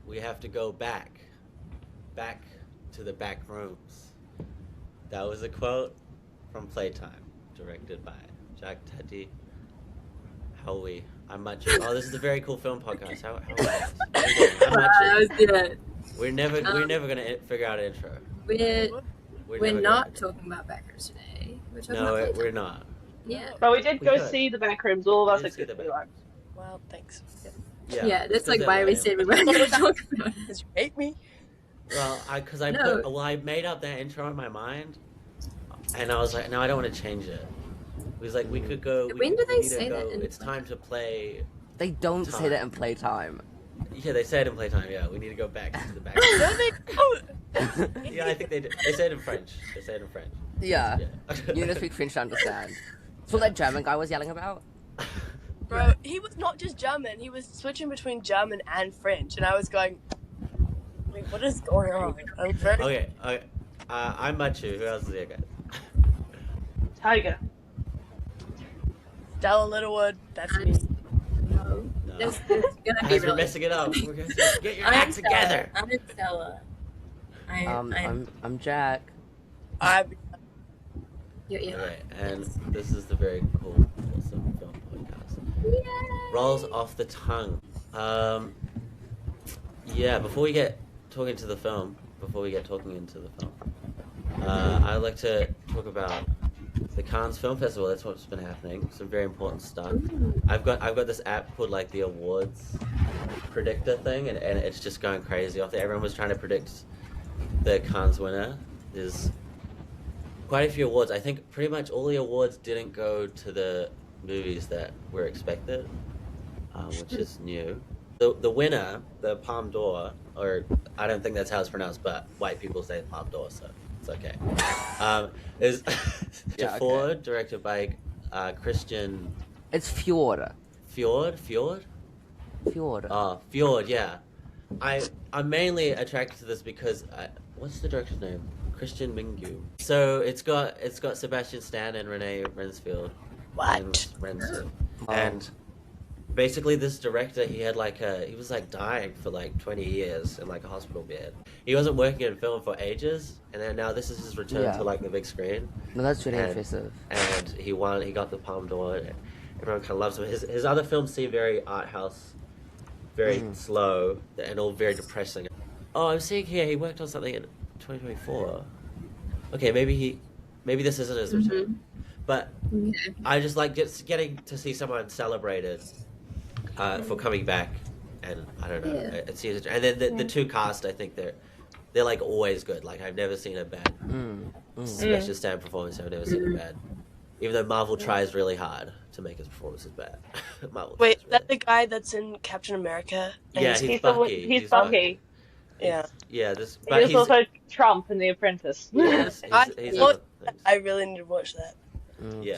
we have to go back to the back rooms. That was a quote from PlayTime, directed by Jacques Tati. I'm Matiu. Oh, this is a very cool film podcast. How are you guys? How are you doing? I'm Matiu. That was good. We're never gonna figure out an intro. We're not talking about Backers today. We're talking about PlayTime. We're not. Yeah. But we did go see the back rooms. All of us except for you. Well, thanks. Yeah, that's like why we said we weren't going to talk about it. Because you hate me. Well, I made up that intro in my mind, and I was like, no, I don't want to change it. It was like we could go. When do they say that? It's time to play. They don't say that in PlayTime. Yeah, they say it in PlayTime. Yeah, we need to go back to the back. No, they don't. Yeah, I think they do. They say it in French. Yeah. You don't speak French to understand. That's what that German guy was yelling about. Bro, he was not just German. He was switching between German and French, and I was going, wait, what is going on? I'm very... Okay. I'm Matiu. Who else is here, guys? Tiger. Stella Littlewood, that's me. No. This is going to be We're really... messing it up. We're gonna get your act together. I'm Stella. I'm Jack. Okay, and this is the very cool, awesome film podcast. Yay! Rolls off the tongue. Before we get talking into the film, I'd like to talk about the Cannes Film Festival. That's what's been happening. Some very important stuff. I've got this app called like the awards predictor thing, and it's just going crazy off there. Everyone was trying to predict the Cannes winner. There's quite a few awards. I think pretty much all the awards didn't go to the movies that were expected, which is new. The winner, the Palme d'Or, or I don't think that's how it's pronounced, but white people say Palme d'Or, so it's okay. Is Fjord, directed by Christian. It's Fjord. Fjord. Oh, Fjord. Yeah. I'm mainly attracted to this because what's the director's name? Christian Mingu. So it's got Sebastian Stan and Renee Rensfield. And basically this director, he was like dying for like 20 years in like a hospital bed. He wasn't working in film for ages, and then now this is his return to like the big screen. No, that's really impressive. And he got the Palme d'Or. And everyone kind of loves him. His other films seem very art house, very slow, and all very depressing. Oh, I'm seeing here he worked on something in 2024. Okay, maybe this isn't his return, but I just like getting to see someone celebrated for coming back, and I don't know. Yeah. And then the two cast, I think they're like always good. Like I've never seen a bad Sebastian Stan performance. I've never seen a bad, even though Marvel tries really hard to make his performances bad. Wait, that's the guy that's in Captain America? Yeah, he's Bucky. He's Bucky. Yeah. Yeah, he's also Trump in The Apprentice. Yes, I really need to watch that. Renee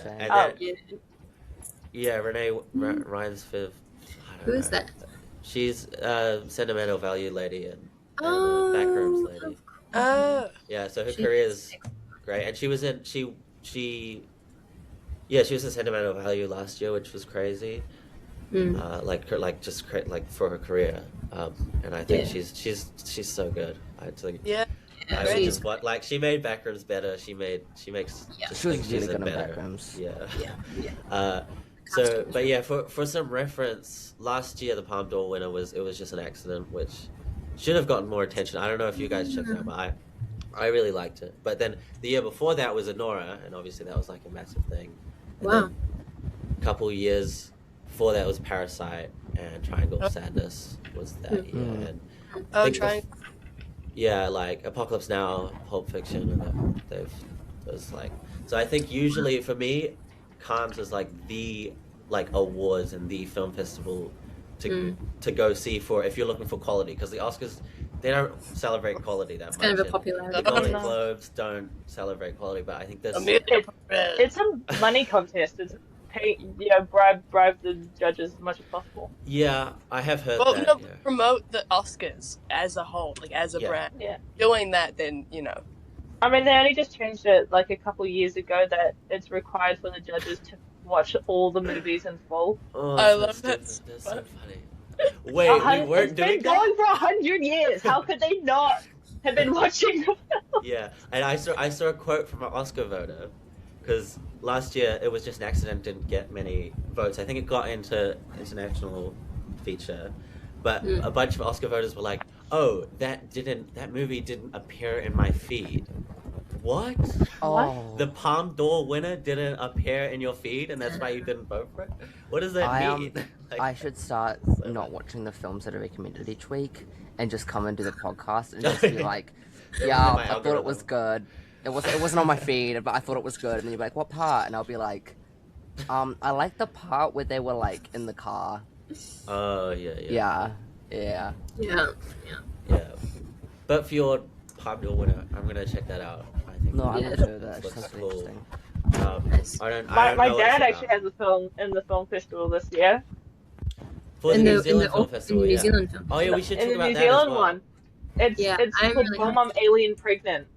Reinsfield. Who is that? She's sentimental value lady and backrooms lady. Oh. Yeah, so her career is great, and she was in she was in sentimental value last year, which was crazy. For her career, and I think she's so good. She made Backrooms better. She makes she was really good better. Backrooms. For some reference, last year the Palme d'Or winner was just an accident, which should have gotten more attention. I don't know if you guys checked it out, but I really liked it. But then the year before that was Anora, and obviously that was like a massive thing. And then a couple years before that was Parasite, and Triangle of Sadness was that year. And Triangle. Like Apocalypse Now, Pulp Fiction, and so I think usually for me, Cannes is like the awards and the film festival to go see for if you're looking for quality, because the Oscars, they don't celebrate quality that much. It's kind of a popularity. The Golden Globes don't celebrate quality, but I think there's it's a money contest. It's bribe the judges as much as possible. Yeah, I have heard that. Promote the Oscars as a whole, like as a brand. Yeah. Doing that, then I mean, they only just changed it like a couple of years ago that it's required for the judges to watch all the movies in full. Oh, I love that. That's so funny. Wait, we weren't It's doing been that? going for 100 years. How could they not have been watching the film? Yeah, and I saw a quote from an Oscar voter, because last year it was just an accident, didn't get many votes. I think it got into international feature, but a bunch of Oscar voters were like, "Oh, that movie didn't appear in my feed." What? Oh. The Palme d'Or winner didn't appear in your feed, and that's why you didn't vote for it? What does that mean? I should start not watching the films that are recommended each week and just come and do the podcast and just be like, yeah, I thought it was good. It wasn't on my feed, but I thought it was good. And then you're like, what part? And I'll be like, I like the part where they were like in the car. Oh, yeah. Yeah. But for your Palme d'Or winner, I'm gonna check that out. I think. No, I'm not sure that. It sounds cool. interesting. I don't My know dad actually has a film in the film festival this year. For the New Zealand Film Festival, New Zealand Film Oh yeah, we should talk In the about New that Zealand as well. one. It's I'm called really Bomb Mom Alien Pregnant.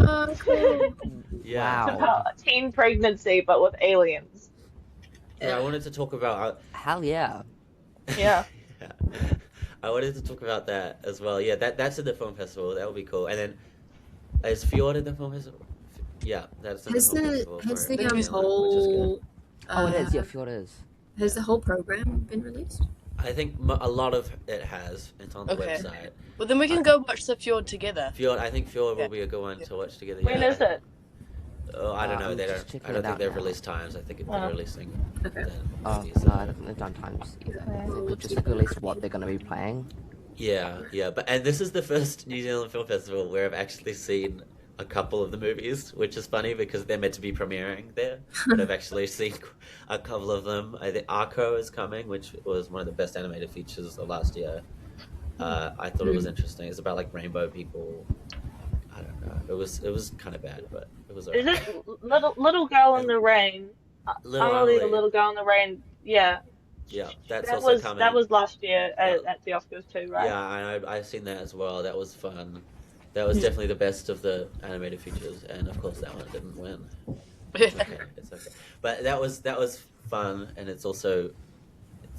Oh, cool. Yeah. It's Wow. about a teen pregnancy, but with aliens. Yeah, I wanted to talk about. Hell yeah. Yeah. Yeah. I wanted to talk about that as well. Yeah, that's in the film festival. That would be cool. And then, is Fjord in the film festival? Yeah, that's in the film festival. Has for the New Zealand, whole Oh, it is. Yeah, Fjord is. has the whole program been released? I think a lot of it has. It's on the website. Well, then we can go watch the fjord together. Fjord, I think Fjord will be a good one to watch together. When is it? Oh, I don't know. I'm They just don't. checking I don't it think out they've now. released times. I think they're releasing. Okay. Oh, movies. no, I don't think they've done times either. They just like release what they're going to be playing. Yeah. And this is the first New Zealand Film Festival where I've actually seen a couple of the movies, which is funny because they're meant to be premiering there. But I've actually seen a couple of them. I think Arco is coming, which was one of the best animated features of last year. I thought it was interesting. It's about like rainbow people. I don't know. It was kind of bad, but it was. Is Okay. it Little Girl in the Rain? Little Amelie, the Amelie. Little Girl in the Rain. Yeah. Yeah, that's That also was coming. that was last year at the Oscars too, right? Yeah, I've seen that as well. That was fun. That was definitely the best of the animated features, and of course that one didn't win. It's okay. But that was fun, and it's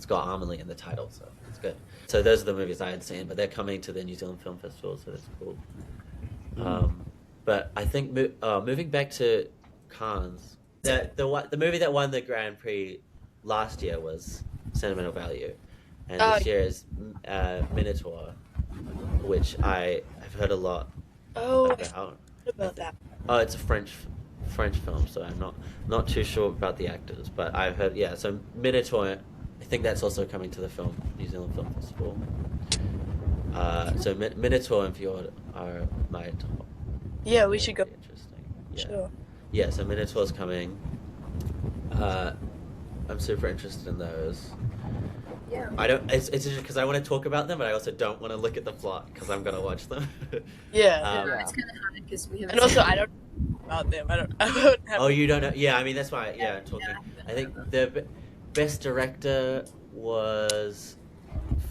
got Amelie in the title, so it's good. So those are the movies I had seen, but they're coming to the New Zealand Film Festival, so that's cool. But I think moving back to Cannes, the movie that won the Grand Prix last year was Sentimental Value, and this year is Minotaur, which I have heard a lot about. About that. Oh, it's a French film, so I'm not too sure about the actors, but I've heard. Yeah, so Minotaur, I think that's also coming to the New Zealand Film Festival. So Minotaur and Fjord are my top. Yeah, we should go. Very interesting. Yeah. Sure. Yeah, so Minotaur's coming. I'm super interested in those. Yeah. I don't. It's because I want to talk about them, but I also don't want to look at the plot because I'm gonna watch them. Yeah. It's kind of hard because we have. And also, I don't know about them. I don't have. Oh, you don't know? Yeah, I mean that's why. Yeah, I'm talking. I think the best director was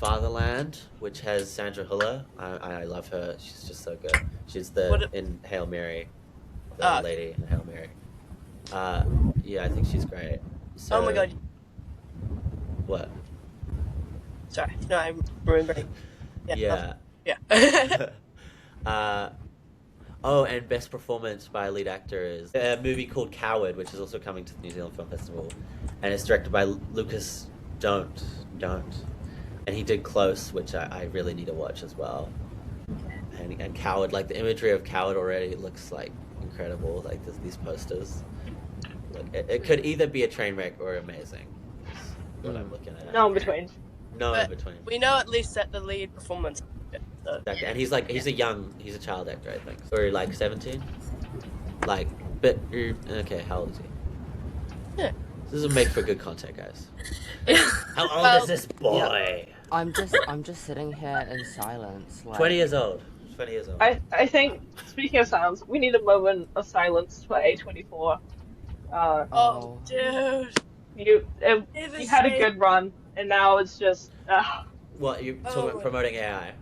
Fatherland, which has Sandra Hüller. I love her. She's just so good. She's in Hail Mary, the lady in Hail Mary. Yeah, I think she's great. So, Oh my god. What? Sorry. No, I'm remembering. Yeah. Yeah. Oh, and best performance by a lead actor is a movie called Coward, which is also coming to the New Zealand Film Festival, and it's directed by Lucas Don't, and he did Close, which I really need to watch as well. And Coward, like the imagery of Coward already looks like incredible. Like these posters, like it could either be a train wreck or amazing. Is what I'm looking at. No in between. No in But between. we know at least that the lead performance. So. And he's a child actor, I think. Or like 17? Like, but, okay, how old is he? Yeah. This will make for good content, guys. How old Well, is this boy? I'm just sitting here in silence. Like, 20 years old. 20 years old. I think, speaking of silence, we need a moment of silence for A24. Oh, dude. You had a good run, and now it's just. What, you're talking about promoting AI?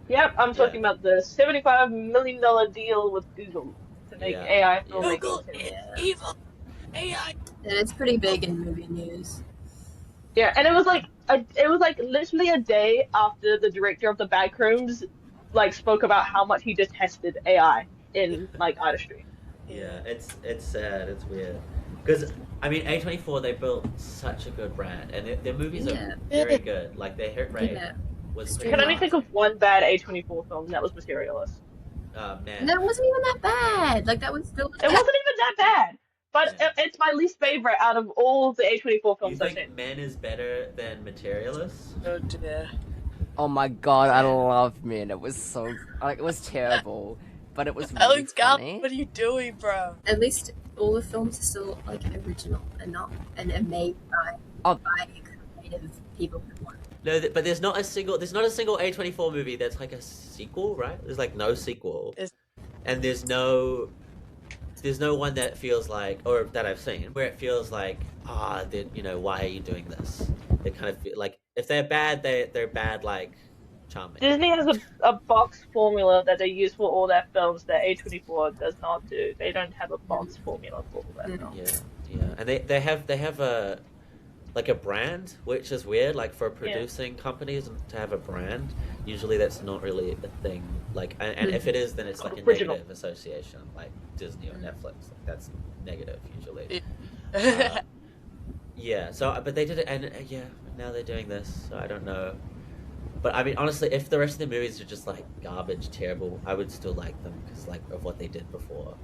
Yep, I'm talking about the $75 million deal with Google to make AI filmmaking. Google is evil. AI. And it's pretty big in movie news. Yeah, and it was like it was like literally a day after the director of the Backrooms like spoke about how much he detested AI in like artistry. Yeah, it's sad. It's weird. Because I mean, A24 they built such a good brand, and their movies are very good. Like their hit rate was I pretty can only high. think of one bad A24 film, and that was Materialist. Man. That wasn't even that bad. Like that was still. It wasn't even that bad, but Yeah. it's my least favorite out of all the A24 You films I've think seen. Men is better than Materialist? Oh dear. Oh my god, I love Men. It was so like it was terrible, but it was really Alex Gal, funny. what are you doing, bro? At least all the films are still like original and not and are made by creative people. No, but there's not a single A24 movie that's like a sequel, right? There's like no sequel, and there's no one that feels like, or that I've seen, where it feels like, why are you doing this? They kind of feel like if they're bad, they're bad like charming. Disney has a box formula that they use for all their films that A24 does not do. They don't have a box formula for all their films. Yeah, and they have a brand, which is weird. Like for producing companies to have a brand, usually that's not really a thing. Like, and if it is, then it's like a negative association, like Disney or Netflix. Like, that's negative usually. Yeah. So, but they did it, and now they're doing this. So I don't know. But I mean, honestly, if the rest of the movies are just like garbage, terrible, I would still like them because like of what they did before.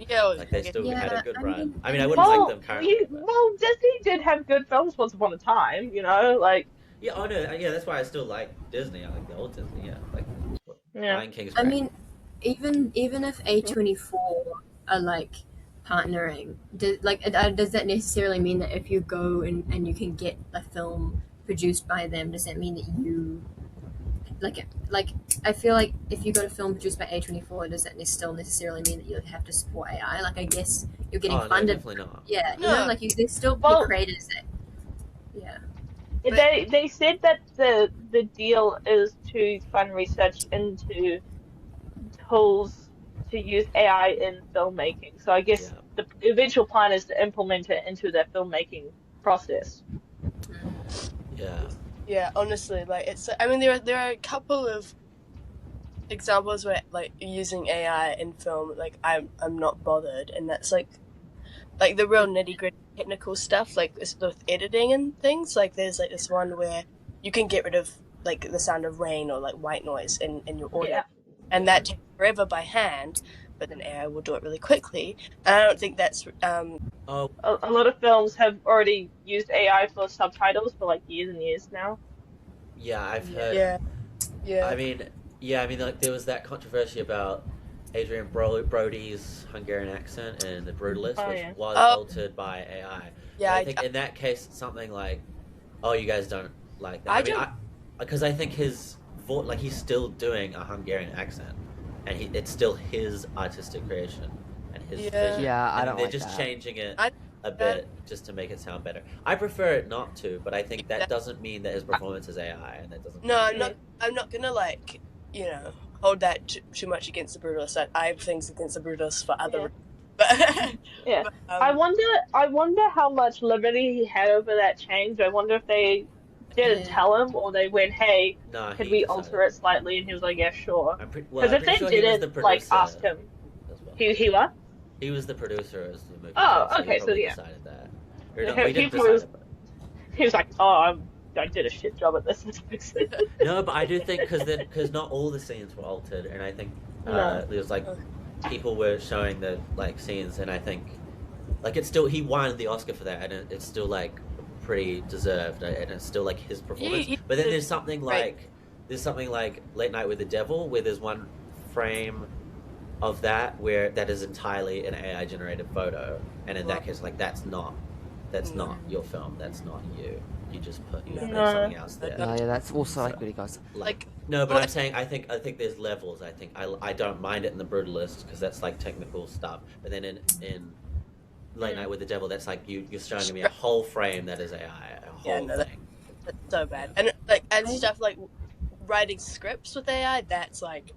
Yeah, like they still had a good run. I mean, I wouldn't well, like them currently. Well, Disney did have good films once upon a time, like. Yeah, oh no, yeah, that's why I still like Disney. I like the old Disney, like Lion King's great. I mean, even if A24 are like partnering, does that necessarily mean that if you go and you can get a film produced by them, does that mean that you like I feel like if you got a film produced by A24, does that still necessarily mean that you have to support AI? Like I guess you're getting funded. No, definitely not. Yeah, there's still creators that. Yeah. They said that the deal is to fund research into tools to use AI in filmmaking. So I guess the eventual plan is to implement it into their filmmaking process. Yeah. Yeah, honestly, like it's. I mean, there are a couple of examples where like using AI in film, like I'm not bothered, and that's like the real nitty gritty technical stuff, like with editing and things. Like there's like this one where you can get rid of like the sound of rain or like white noise in your audio, and that takes forever by hand. But then AI will do it really quickly, and I don't think that's. A lot of films have already used AI for subtitles for like years and years now. Yeah, I've heard. Yeah. I mean, like there was that controversy about Adrian Brody's Hungarian accent in The Brutalist, which was altered by AI. Yeah, I think in that case, something like, "Oh, you guys don't like that." Because I think his voice, like he's still doing a Hungarian accent, and it's still his artistic creation and his vision. Yeah, I don't. They're like just that. changing it a bit just to make it sound better. I prefer it not to, but I think that doesn't mean that his performance is AI, and that doesn't. No, I'm not gonna hold that too much against the Brutalist. I have things against the Brutalist for other. Yeah. But, I wonder how much liberty he had over that change. I wonder if they didn't tell him, or they went, "Hey, could we alter it slightly?" And he was like, "Yeah, sure." Because if they didn't ask him, well. he what? He was the producer of the movie. Oh, so okay, he so yeah. decided that. Or no, he didn't He was- decide it, but- He was like, "Oh, I did a shit job at this." No, but I do think because not all the scenes were altered, and I think there was like people were showing the like scenes, and I think like it's still he won the Oscar for that, and it's still like pretty deserved, and it's still like his performance. But then there's something like Late Night with the Devil, where there's one frame of that where that is entirely an AI generated photo, and in that case, like that's not your film, that's not you. You just put something else there. No, yeah, that's also like really goes. No, but I'm saying I think there's levels. I think I don't mind it in The Brutalist because that's like technical stuff. But then in Late Night with the Devil, that's like you're showing me a whole frame that is AI, a whole thing. That's so bad. And stuff like writing scripts with AI, that's like.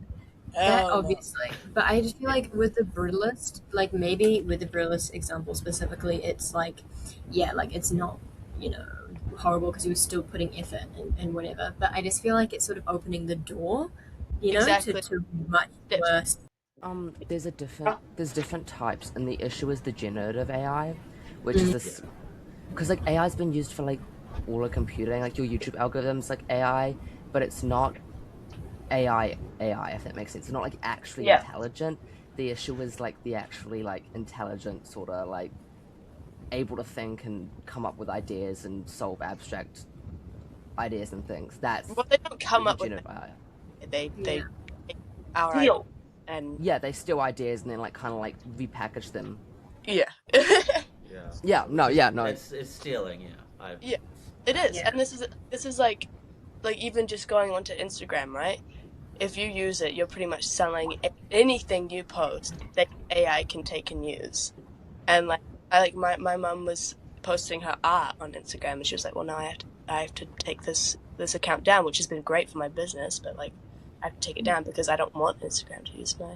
That obviously, but I just feel like with the Brutalist, like maybe with the Brutalist example specifically, it's like, yeah, like it's not, horrible because he was still putting effort and whatever. But I just feel like it's sort of opening the door, you know, Exactly. to much worse. There's different types, and the issue is the generative AI, which is this, because like AI's been used for like all of computing, like your YouTube algorithms like AI, but it's not AI if that makes sense. It's not like actually intelligent. The issue is like the actually like intelligent sort of like able to think and come up with ideas and solve abstract ideas and things. That's well, they don't come up with AI. They Steal. And they steal ideas and then like kind of like repackage them. Yeah. No. It's stealing. Yeah, it is, and this is like even just going onto Instagram, right? If you use it, you're pretty much selling anything you post that AI can take and use. And like my mum was posting her art on Instagram, and she was like, "Well, now I have to take this account down," which has been great for my business, but like I have to take it down because I don't want Instagram to use my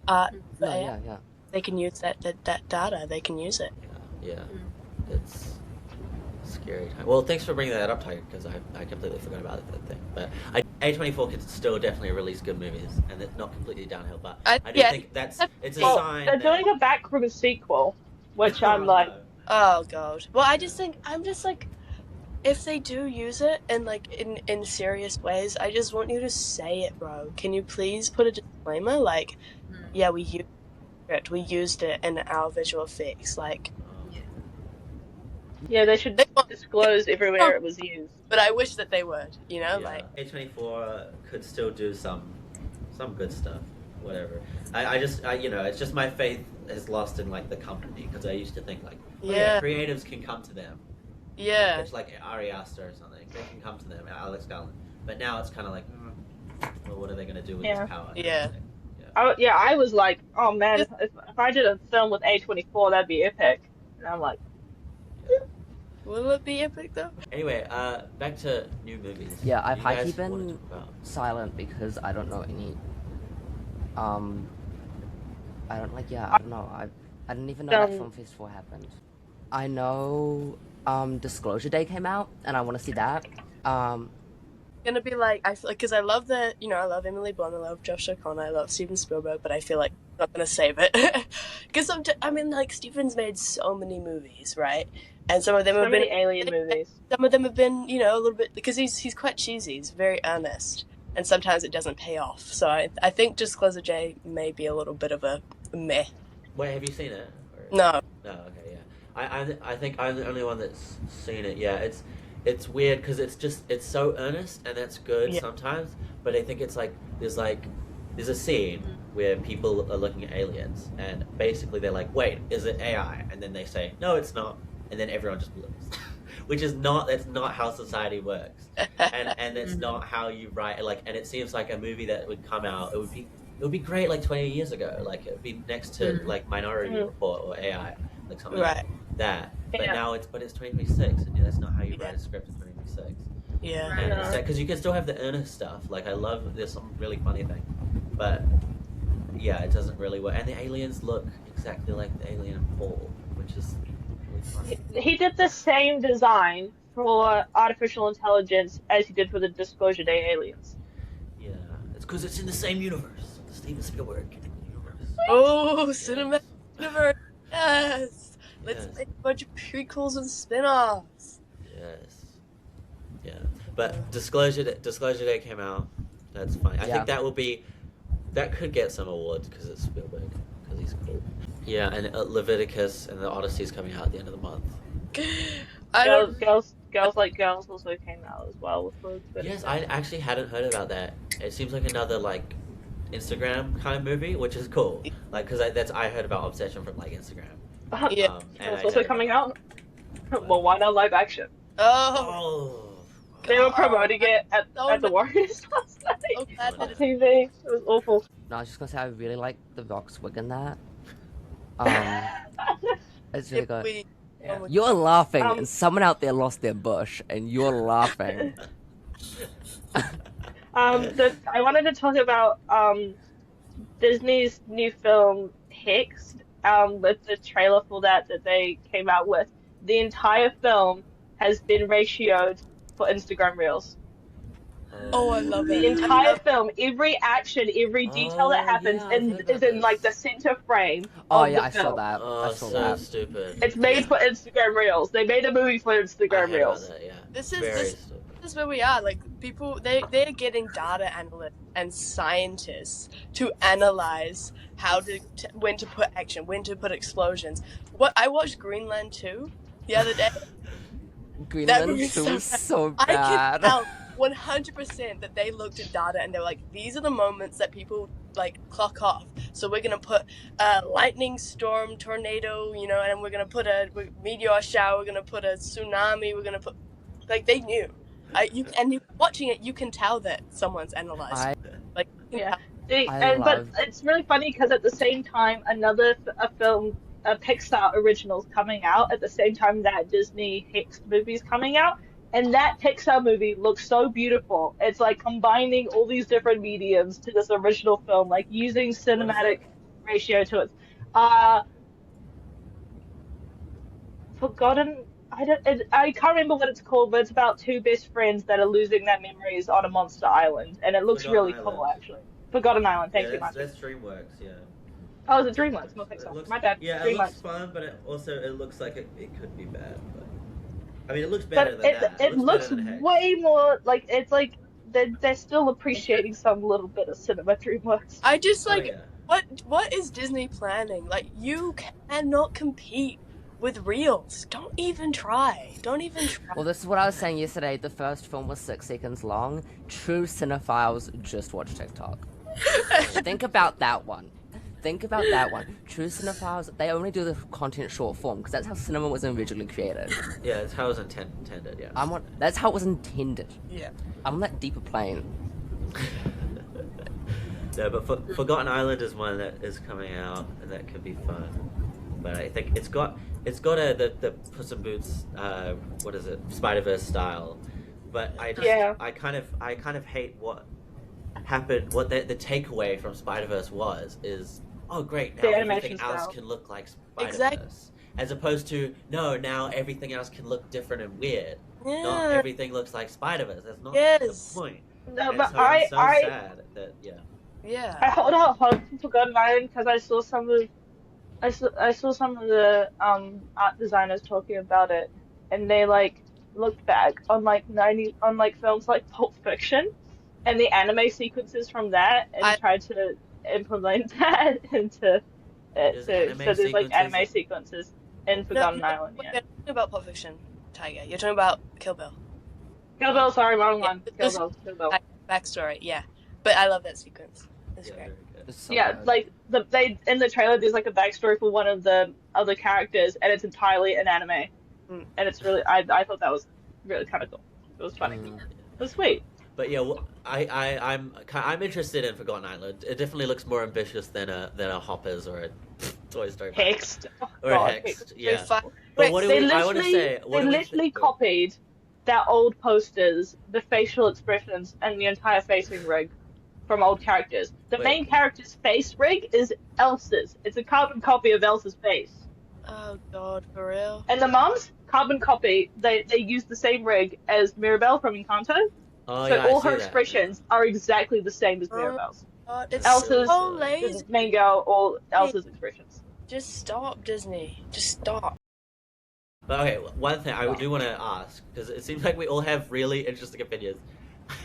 art. They can use that data. They can use it. It's scary time. Well, thanks for bringing that up, Tiger, because I completely forgot about that thing. But A24 can still definitely release good movies, and it's not completely downhill. But I do think it's a sign. They're doing a Backroom sequel, which I'm like, oh god. Well, I'm just like, if they do use it in like in serious ways, I just want you to say it, bro. Can you please put a disclaimer like, yeah, we used it in our visual effects, like. Yeah, they should disclose everywhere it was used. But I wish that they would, you know, like A24 could still do some good stuff, whatever. I you know, it's just my faith is lost in like the company, because I used to think like, creatives can come to them. Yeah. It's like Ari Aster or something. They can come to them, Alex Garland. But now it's kind of like, well, what are they going to do with this power? Yeah. I was like, oh man, if I did a film with A24, that'd be epic. And I'm like, will it be epic though? Anyway, back to new movies. Yeah, I've high-key been silent because I don't know any. I don't know. I didn't even know that Film Festival happened. I know Disclosure Day came out, and I want to see that. Gonna be like, I feel like, because I love I love Emily Blunt, I love Josh O'Connor, I love Steven Spielberg, but I feel like I'm not gonna save it because Steven's made so many movies, right? And some of them have been alien movies. Some of them have been, a little bit, because he's quite cheesy, he's very earnest, and sometimes it doesn't pay off. So I think Disclosure Day may be a little bit of a meh. Wait, have you seen it? No. No, okay, yeah. I think I'm the only one that's seen it. Yeah, it's weird because it's so earnest, and that's good sometimes. But I think it's like there's a scene where people are looking at aliens, and basically they're like, wait, is it AI? And then they say, no, it's not. And then everyone just believes, that's not how society works, and it's not how you write. And it seems like a movie that would come out. It would be great 20 years ago. Like it would be next to Minority Report or AI, like something like that. But now it's 2026, and that's not how you write a script in 2026. Yeah, because you can still have the earnest stuff. Like I love there's some really funny thing, but it doesn't really work. And the aliens look exactly like the alien in Fall, which is. He did the same design for artificial intelligence as he did for the Disclosure Day aliens. Yeah, it's because it's in the same universe, the Steven Spielberg universe. Oh, cinematic universe! Yes, let's make a bunch of prequels and spin-offs. Yes. Yeah, but Disclosure Day came out. That's fine. I think that could get some awards because it's Spielberg, because he's cool. Yeah, and Leviticus and the Odyssey is coming out at the end of the month. Girls Like Girls also came out as well with Leviticus. Yes, I actually hadn't heard about that. It seems like another Instagram kind of movie, which is cool. Because I heard about Obsession from Instagram. And it's also coming out. Well, why not live action? Oh. They were promoting it at the Warriors last night on TV. It was awful. No, I was just gonna say I really like the Vox wig in that. It's really good. You're laughing, and someone out there lost their bush, and you're laughing. I wanted to talk about Disney's new film Hex. With the trailer for that they came out with. The entire film has been ratioed for Instagram Reels. Oh, I love The it. entire film, every action, every detail that happens is in like the center frame of the I film. saw that. Oh, I saw so that. stupid. It's made for Instagram Reels. They made a movie for I Instagram heard about Reels. that, yeah. This stupid. is where we are. Like, people, they're getting data analysts and scientists to analyze when to put action, when to put explosions. I watched Greenland 2 the other day. Greenland 2 was so I bad. can tell 100% that they looked at data and they're like, these are the moments that people like clock off. So we're gonna put a lightning storm, tornado, you know, and we're gonna put a meteor shower. We're gonna put a tsunami. We're gonna put, like, they knew. And watching it, you can tell that someone's analyzed. But it's really funny because at the same time, a Pixar original's coming out at the same time that Disney Hex movie's coming out, and that Pixar movie looks so beautiful. It's like combining all these different mediums to this original film, like using cinematic ratio to it. Forgotten. I can't remember what it's called, but it's about two best friends that are losing their memories on a monster island, and it looks really cool, actually. Forgotten Island. Thank you, Matiu. That's DreamWorks, yeah. Oh, is it DreamWorks? Not Pixar. My bad. Yeah, DreamWorks. it looks fun, but it looks like it could be bad. But I mean, it looks better than that. It looks way more like it's like they're still appreciating some little bit of cinema. DreamWorks. I just like what is Disney planning? Like, you cannot compete with reels. Don't even try. Well, this is what I was saying yesterday. The first film was 6 seconds long. True cinephiles just watch TikTok. Think about that one. True cinephiles, they only do the content short form because that's how cinema was originally created. Yeah, that's how it was intended, yeah. That's how it was intended. Yeah. I'm on that deeper plane. No, but Forgotten Island is one that is coming out and that could be fun. But I think it's got the Puss in Boots what is it, Spider-Verse style. But I kind of hate what happened. What the takeaway from Spider-Verse is, oh great, now everything else can look like Spider-Verse. Exactly. As opposed to, no, now everything else can look different and weird. Yeah. Not everything looks like Spider-Verse. That's not the point. No, and but so I'm so sad that Yeah. I hold out hope for Forgotten Island because I saw some of the art designers talking about it, and they like looked back on like films like Pulp Fiction and the anime sequences from that and tried to implement that into it. So there's like anime sequences in Forgotten Island. Yeah. You're talking about Pulp Fiction, Tiger. You're talking about Kill Bill. Kill Bill, sorry, wrong one. Kill Bill. Backstory, yeah. But I love that sequence. It's great. So good. Like they in the trailer, there's like a backstory for one of the other characters, and it's entirely an anime, and it's really I thought that was really kind of cool. It was funny. It was sweet. But yeah, I'm interested in Forgotten Island. It definitely looks more ambitious than a Hoppers or a Toy Story. Hexed. Or a Hexed, yeah. But what they I want to say, literally copied their old posters, the facial expressions, and the entire facing rig from old characters. The main character's face rig is Elsa's. It's a carbon copy of Elsa's face. Oh god, for real? And the mom's carbon copy, they use the same rig as Mirabelle from Encanto. Oh, so yeah, all her expressions are exactly the same as Mirabelle's. It's Elsa's, so lazy. the main girl, all Elsa's expressions. Just stop, Disney. Just stop. But okay, one thing I do want to ask, because it seems like we all have really interesting opinions.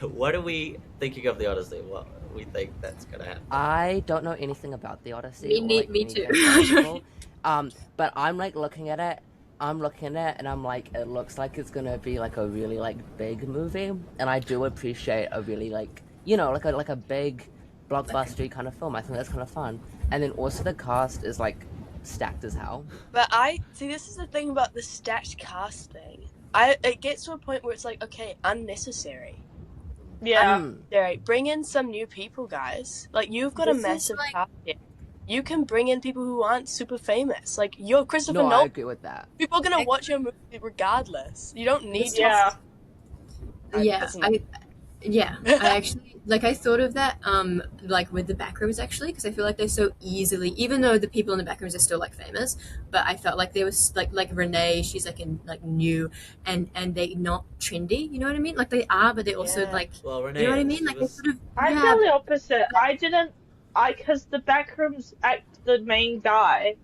What are we thinking of the Odyssey? What we think that's gonna happen? I don't know anything about the Odyssey. Me too. But I'm like looking at it. And I'm like, it looks like it's gonna be like a really like big movie, and I do appreciate a really like, you know, like a big blockbustery kind of film. I think that's kind of fun. And then also the cast is like stacked as hell. But I see, this is the thing about the stacked cast thing. It gets to a point where it's like, okay, unnecessary. Yeah. Bring in some new people, guys. Like, you've got a massive cast here. You can bring in people who aren't super famous. Like, you're Christopher Nolan. I agree with that. People are gonna watch your movie regardless. You don't need to. Yeah. Yeah, I actually I thought of that like with the backrooms actually, because I feel like they're so easily, even though the people in the backrooms are still like famous, but I felt like there was like Renee, she's like in like new and they not trendy, you know what I mean? Like they are, but they're also Yeah. like, Well, you know what I Renee is. mean? She Like they was. sort of I yeah, feel the opposite. I didn't. Because the Backrooms act, the main guy,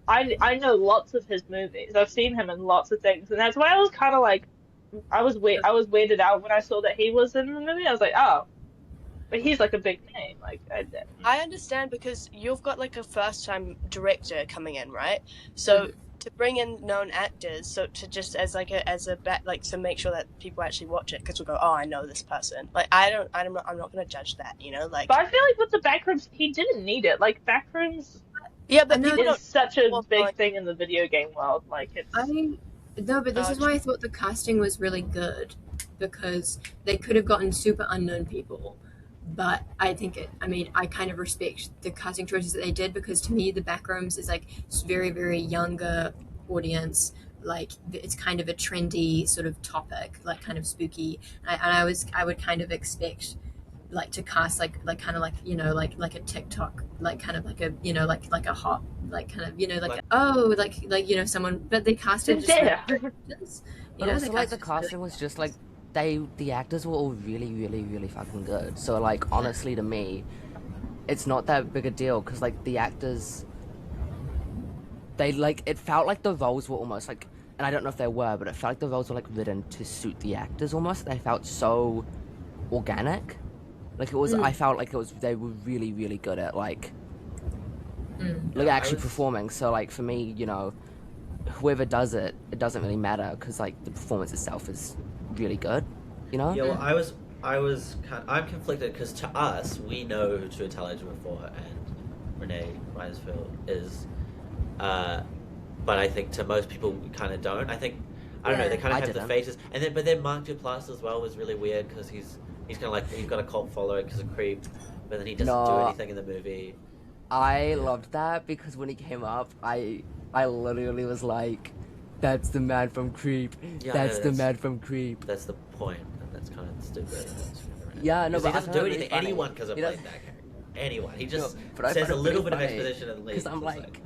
I know lots of his movies. I've seen him in lots of things, and that's why I was kind of like, I was weirded out when I saw that he was in the movie. I was like, oh, but he's like a big name. Like, I understand because you've got like a first-time director coming in, right? So to bring in known actors, so to just as like like to make sure that people actually watch it, because we'll go, oh, I know this person. Like I'm not going to judge that, you know, like. but I feel like with the Backrooms, he didn't need it. Like Backrooms Yeah, but I know people is don't. such a Well, big thing in the video game world. Like I it's. no, but this is why I thought the casting was really good because they could have gotten super unknown people. But I think I mean, I kind of respect the casting choices that they did because to me, the Backrooms is like very, very younger audience. Like it's kind of a trendy sort of topic, like kind of spooky. I would kind of expect like to cast like kind of like like a TikTok like kind of like a like a hot like kind of like oh like someone, but they casted just Yeah. But also like the casting was just like the actors were all really really really fucking good. So like honestly to me, it's not that big a deal because like the actors, they like it felt like the roles were almost like, and I don't know if they were, but it felt like the roles were like written to suit the actors almost. They felt so organic. Like it was, I felt like it was. They were really, really good at like actually performing. So like for me, whoever does it, it doesn't really matter because like the performance itself is really good. You know? Yeah, well, I'm conflicted because to us, we know who True Intelligent before and Renee Reinsfield is, but I think to most people we kind of don't. I don't know. They kind of have the faces, but then Mark Duplass as well was really weird because he's kind of like he's got a cult following because of Creep, but then he doesn't do anything in the movie. I loved that because when he came up, I literally was like, "That's the man from Creep. Yeah, that's the man from Creep." That's the point. That's kind of stupid. Yeah, no, but he doesn't do anything. Really anyone could have played that character. Anyone. He just but says a little bit of exposition and leaves. Because I'm like,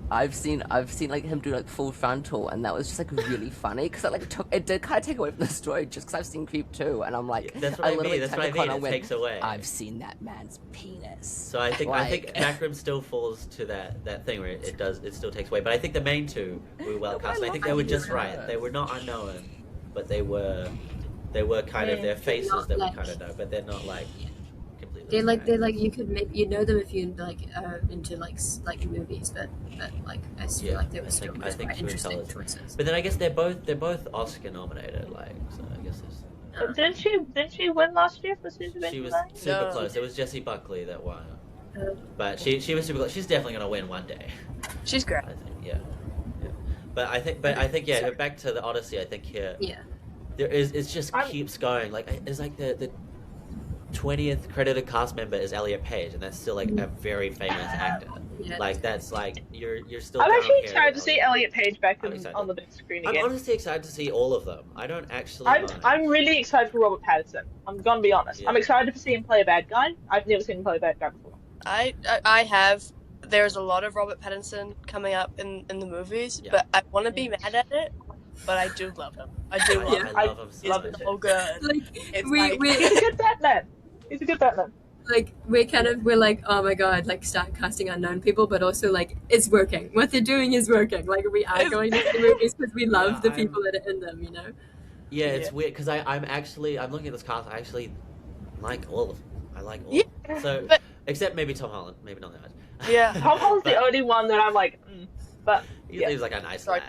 I've seen like him do like full frontal, and that was just like really funny because it did kind of take away from the story just because I've seen Creep too, and I'm like, that's what I mean. That's what I mean. It takes away. I've seen that man's penis. So I think Backroom still falls to that thing where it still takes away. But I think the main two were well cast. I think they were just right. They were not unknown, but they were kind of their faces that we kind of know, but they're not like. They're like you could maybe know them if you like into like movies, but like I feel like there was still quite interesting choices. But then I guess they're both Oscar nominated, like so I guess there's. Didn't she win last year for Super? She was super close. It was Jessie Buckley that won, but she was super close. She's definitely gonna win one day. She's great. I think But I think back to the Odyssey. I think here. Yeah. There is it just keeps going. Like it's like the 20th credited cast member is Elliot Page, and that's still like a very famous actor. Yeah. Like that's like you're still. I'm actually excited to see Elliot Page back on the big screen again. I'm honestly excited to see all of them. I don't actually. I'm really excited for Robert Pattinson. I'm gonna be honest. Yeah. I'm excited to see him play a bad guy. I've never seen him play a bad guy before. I have. There's a lot of Robert Pattinson coming up in the movies, but I want to be mad at it. But I do love him. I do love him. I love him so much. He's so good. Like he's a good Batman. He's a good Batman. Like we're like, oh my god, like start casting unknown people, but also like it's working. What they're doing is working. Like we are going to the movies because we love the people that are in them, you know. Yeah, it's weird because I'm looking at this cast. I actually like all of them. I like all. Yeah, so except maybe Tom Holland, maybe not that much. Yeah, Tom Holland's the only one that I'm like, but he's like a nice lad.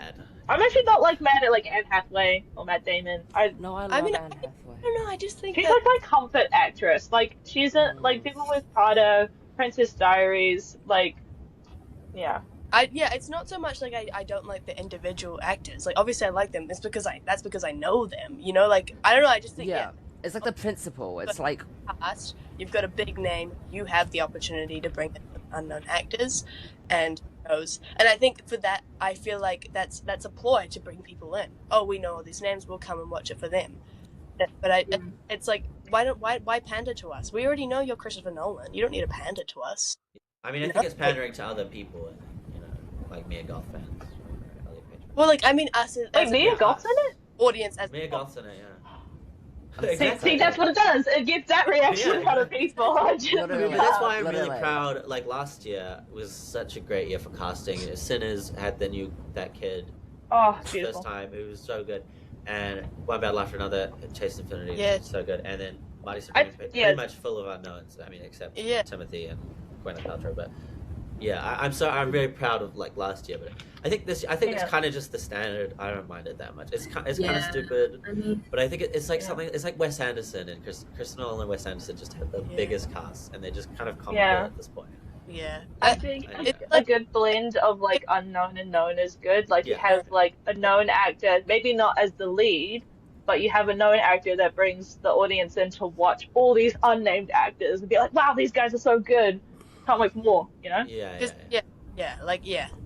I'm actually not like mad at like Anne Hathaway or Matt Damon. I love Anne Hathaway. I don't know. I just think she's like my comfort actress. Like she's like people with Prada, Princess Diaries. Like, yeah. It's not so much like I don't like the individual actors. Like obviously I like them. It's because that's because I know them. You know, like I don't know. I just think it's like the principle. It's like you've got a big name. You have the opportunity to bring in unknown actors, and I think for that, I feel like that's a ploy to bring people in. Oh, we know all these names. We'll come and watch it for them. But it's like why pander to us? We already know you're Christopher Nolan. You don't need to pander to us. I mean, I think it's pandering to other people, like Mia Goth fans. Well, like, I mean, us as Mia Goth's in it? Audience as Mia Goth's in it, yeah. See, that's what it does. It gets that reaction out of people. But that's why I'm really proud. Like last year was such a great year for casting. Sinners had that kid. Oh, beautiful. First time, it was so good. And One Battle After Another, Chase Infinity, was so good. And then Mighty Supreme, pretty much full of unknowns. I mean, except Timothy and Gwyneth Paltrow. But yeah, I'm very proud of like last year. But I think it's kind of just the standard. I don't mind it that much. It's kind of stupid, but I think it's like something. It's like Wes Anderson and Chris Nolan and Wes Anderson just have the biggest cast, and they just kind of comical at this point. Yeah, I think it's a good blend of like unknown and known is good. Like you have like a known actor, maybe not as the lead, but you have a known actor that brings the audience in to watch all these unnamed actors and be like, wow, these guys are so good. Can't wait for more, you know?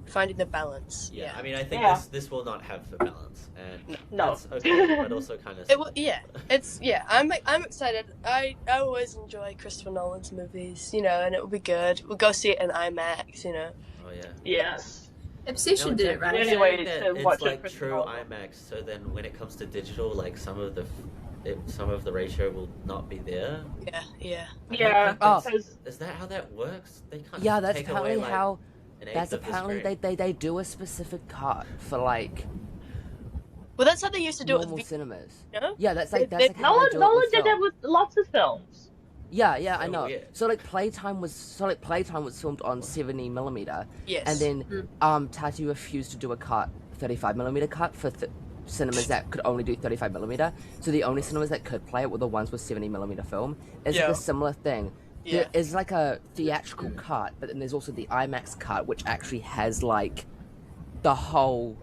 Finding the balance. Yeah, I mean, I think this will not have the balance, and that's okay, but also kind of. I'm excited. I always enjoy Christopher Nolan's movies, and it will be good. We'll go see it in IMAX, Oh yeah. Yes. Obsession did it right. Anyway, to watch it's like true IMAX. So then, when it comes to digital, like some of the ratio will not be there. Yeah. Is that how that works? They can't. Yeah, that's take apparently away, like, how. an eighth That's of the apparently screen. they do a specific cut for like. Well, that's how they used to do it normal with cinemas. No? Yeah, that's like how they do it Nolan with did that film. with lots of films. Yeah, I So know. weird. So like Playtime was filmed on 70mm. Yes. And then Tati refused to do a 35mm cut for cinemas that could only do 35mm. So the only cinemas that could play it were the ones with 70mm film. It's like a similar thing. There is like a theatrical cut, but then there's also the IMAX cut, which actually has like the whole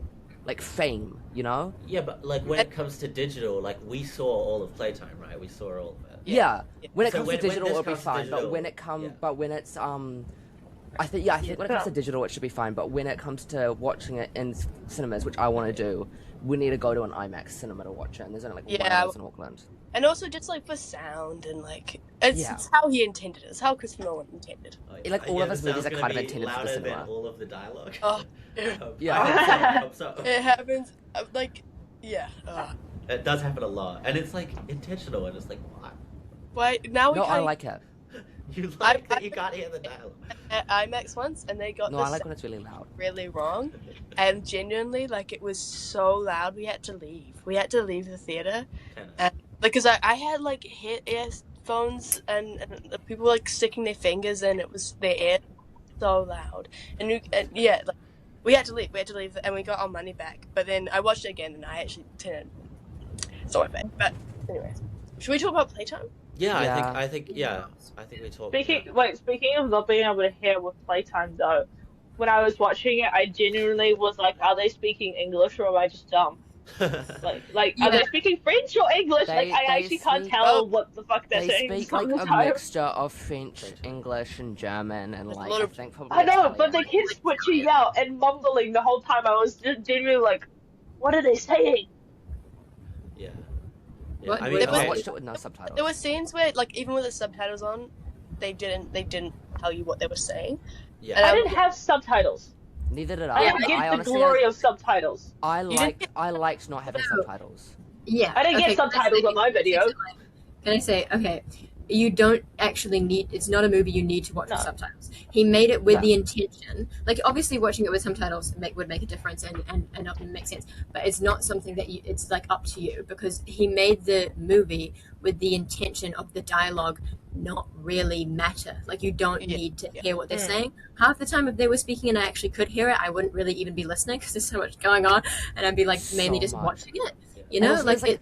like fame, Yeah, but like when it comes to digital, like we saw all of Playtime, right? We saw all of it. Yeah. When it So comes to digital, this it'll be comes to fine. digital, But when it's I think when it comes to digital, it should be fine. But when it comes to watching it in cinemas, which I want to do, we need to go to an IMAX cinema to watch it. And there's only like one of those in Auckland. And also just like for sound and like it's how he intended it. It's how Christopher Nolan intended. Like all of his movies are kind of intended for the louder cinema. than all of the dialogue. Oh, I hope so. it happens like It does happen a lot, and it's like intentional, and it's like why? Why now? I like it. You like that you can't hear the dialogue. At IMAX once, and they got I like when it's really loud. Really wrong, and genuinely like it was so loud we had to leave. We had to leave the theater. Because I had like earphones and people like sticking their fingers in. It was their ear so loud, and we had to leave. We had to leave, and we got our money back. But then I watched it again, and I actually didn't. It's not my bad. But anyways, should we talk about Playtime? I think we talked. Speaking of not being able to hear with Playtime though, when I was watching it, I genuinely was like, are they speaking English or am I just dumb? Are they speaking French or English? I actually can't tell what the fuck they're saying. They speak like a mixture of French, English, and German, and like I think probably. I know, but they kept switching out and mumbling the whole time. I was genuinely like, what are they saying? Yeah. I mean, I watched it with no subtitles. There were scenes where, like, even with the subtitles on, they didn't tell you what they were saying. Yeah. And I didn't have subtitles. Neither did I didn't get the glory of subtitles. I liked not having subtitles. Yeah. I didn't get subtitles on my video. Can I say, okay, you don't actually need, it's not a movie you need to watch with subtitles. He made it with the intention, like obviously watching it with subtitles would make a difference and make sense, but it's not something that it's like up to you, because he made the movie with the intention of the dialogue not really matter. Like you don't need to hear what they're saying. Half the time if they were speaking and I actually could hear it, I wouldn't really even be listening because there's so much going on, and I'd be like mainly just watching it. You know, like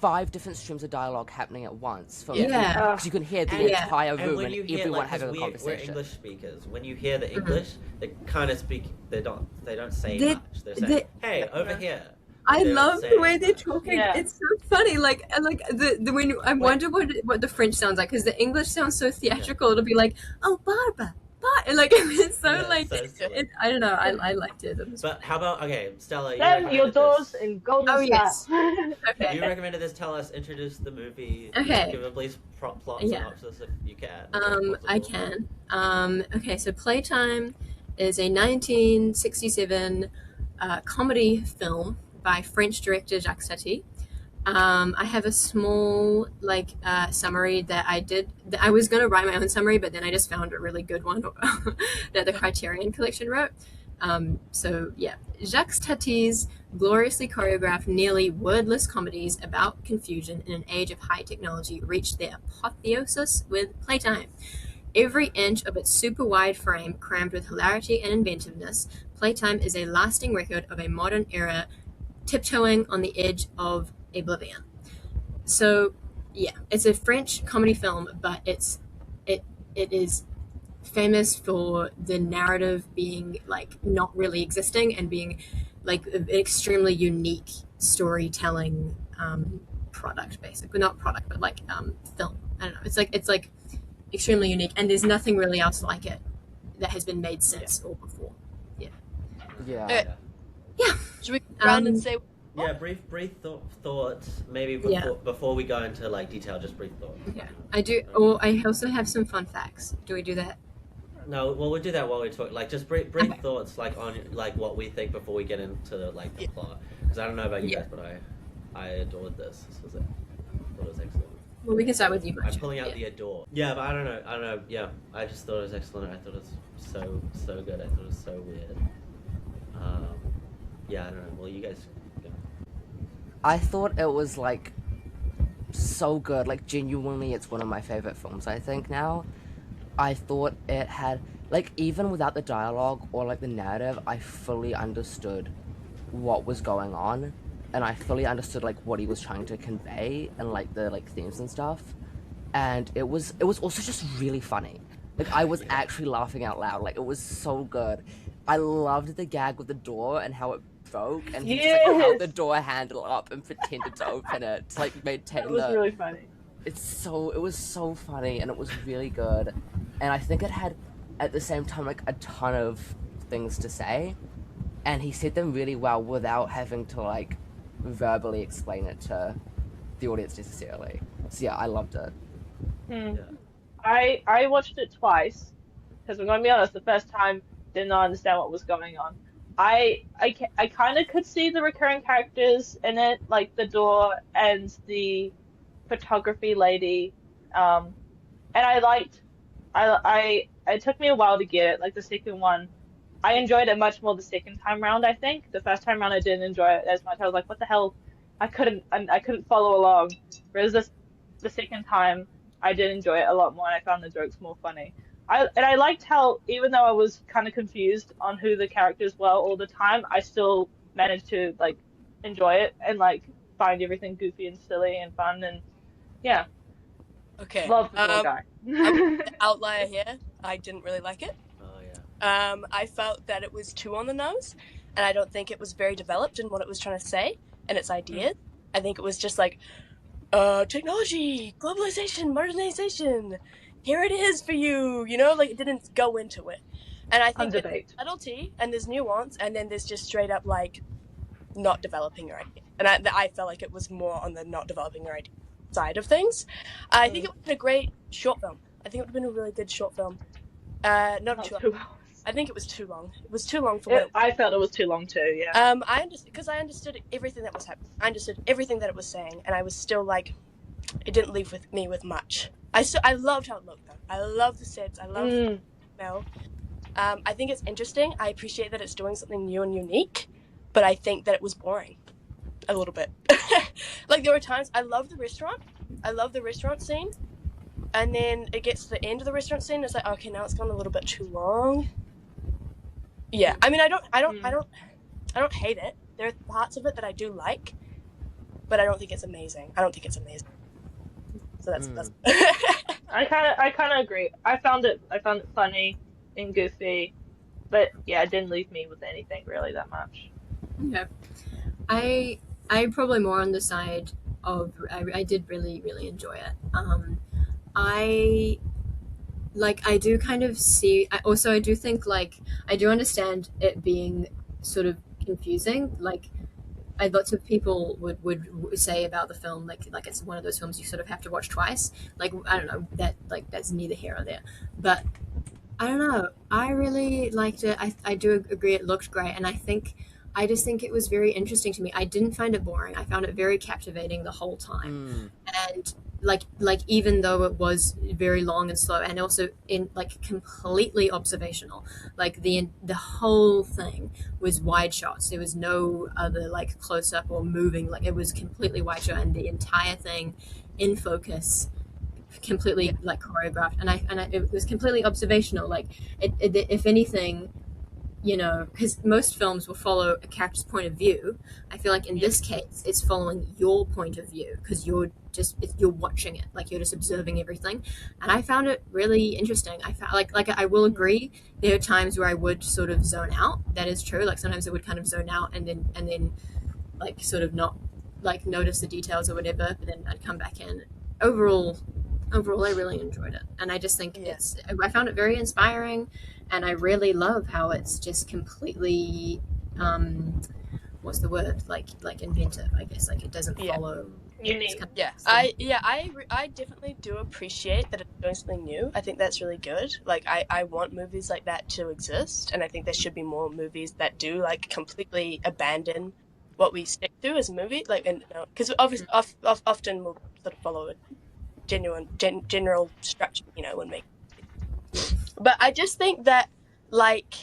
5 different streams of dialogue happening at once. Because you can hear the entire room and everyone like, having a conversation. We're English speakers. When you hear the English, they kind of speak. They don't say much. They're saying, "Hey, over here." I love the way they're talking. Yeah. It's so funny. Like the when I wonder what the French sounds like, because the English sounds so theatrical. It'll be like, "Oh, Barbara, Like it's so Yeah, like so silly. I don't know. I liked it. It was But how about Stella? You Slam your recommended doors this. in golden Oh, yes. style. Okay. You recommended this. Tell us. Introduce the movie. Okay. Give a brief plot Yeah. synopsis if you can. I can. Okay, so Playtime is a 1967 comedy film by French director Jacques Tati. I have a small summary that I did. I was going to write my own summary, but then I just found a really good one that the Criterion Collection wrote. So yeah, Jacques Tati's gloriously choreographed, nearly wordless comedies about confusion in an age of high technology reached their apotheosis with Playtime. Every inch of its super wide frame crammed with hilarity and inventiveness, Playtime is a lasting record of a modern era tiptoeing on the edge of oblivion. So yeah, it's a French comedy film, but it is famous for the narrative being like not really existing and being like an extremely unique storytelling product, basically not product but like film. I don't know. It's like extremely unique, and there's nothing really else like it that has been made since or before. Yeah. Should we go around and say? Yeah, brief thoughts. Maybe before we go into like detail, just brief thoughts. Okay, I do. Or I also have some fun facts. Do we do that? No, well, we'll do that while we talk. Like, just brief thoughts, like on like what we think before we get into like the plot. Because I don't know about you guys, but I adored this. This was it. I thought it was excellent. Well, we can start with you. I'm pulling out the adore. Yeah, but I don't know. Yeah, I just thought it was excellent. I thought it was so good. I thought it was so weird. Yeah, I don't know. Well, you guys. Go. I thought it was like so good. Like genuinely, it's one of my favorite films. I think now. I thought it had like even without the dialogue or like the narrative, I fully understood what was going on, and I fully understood like what he was trying to convey and like the like themes and stuff. And it was also just really funny. Like I was actually laughing out loud. Like it was so good. I loved the gag with the door and how it broke, and he just like held the door handle up and pretended to open it to like maintain That was really funny. It was so funny, and it was really good. And I think it had at the same time like a ton of things to say, and he said them really well without having to like verbally explain it to the audience necessarily. So yeah, I loved it. Yeah. I watched it twice because I'm gonna be honest, the first time did not understand what was going on. I kind of could see the recurring characters in it, like the door and the photography lady, and I liked. It took me a while to get it. Like the second one, I enjoyed it much more the second time round. I think the first time round I didn't enjoy it as much. I was like, what the hell? I couldn't follow along. Whereas the second time I did enjoy it a lot more, and I found the jokes more funny. I liked how even though I was kind of confused on who the characters were all the time, I still managed to like enjoy it and like find everything goofy and silly and fun and yeah. Okay. Love the little guy. I'm the outlier here. I didn't really like it. Oh yeah. I felt that it was too on the nose, and I don't think it was very developed in what it was trying to say and its ideas. I think it was just like, technology, globalization, modernization. Here it is for you, you know, like it didn't go into it. And I think there's subtlety and there's nuance, and then there's just straight up like not developing your idea. And I felt like it was more on the not developing your idea side of things. I think it would have been a great short film. I think it would have been a really good short film. Not 2 hours. I think it was too long. It was too long for what I felt it was too long too, yeah. Because I understood everything that was happening. I understood everything that it was saying, and I was still like, it didn't leave me with much. I loved how it looked though. I love the sets. I love the smell. I think it's interesting. I appreciate that it's doing something new and unique, but I think that it was boring a little bit. Like there were times I love the restaurant. I love the restaurant scene, and then it gets to the end of the restaurant scene. It's like, okay, now it's gone a little bit too long. Yeah, I mean, I don't hate it. There are parts of it that I do like, but I don't think it's amazing. So that's. I kind of agree. I found it funny and goofy, but yeah, it didn't leave me with anything really that much. Yeah, I'm probably more on the side of I did really enjoy it. like I do kind of see. I do think like I do understand it being sort of confusing. Like lots of people would say about the film like it's one of those films you sort of have to watch twice. Like I don't know that like that's neither here or there, but I don't know. I really liked it. I do agree it looked great, and I just think it was very interesting to me. I didn't find it boring. I found it very captivating the whole time, and like even though it was very long and slow, and also in like completely observational, like the whole thing was wide shots. There was no other like close up or moving. Like it was completely wide shot, and the entire thing in focus completely like choreographed, and it was completely observational. Like if anything, you know, because most films will follow a character's point of view. I feel like in this case it's following your point of view because you're watching it, like you're just observing everything, and I found it really interesting. I found like I will agree there are times where I would sort of zone out. That is true. Like sometimes I would kind of zone out and then like sort of not like notice the details or whatever, but then I'd come back in. Overall I really enjoyed it, and I just think I found it very inspiring, and I really love how it's just completely what's the word, like inventive, I guess. Like it doesn't follow unique. I definitely do appreciate that it's doing something new. I think that's really good. Like I want movies like that to exist, and I think there should be more movies that do like completely abandon what we stick to as a movie, like, and because obviously often we'll sort of follow a general structure, you know, when making. But I just think that, like,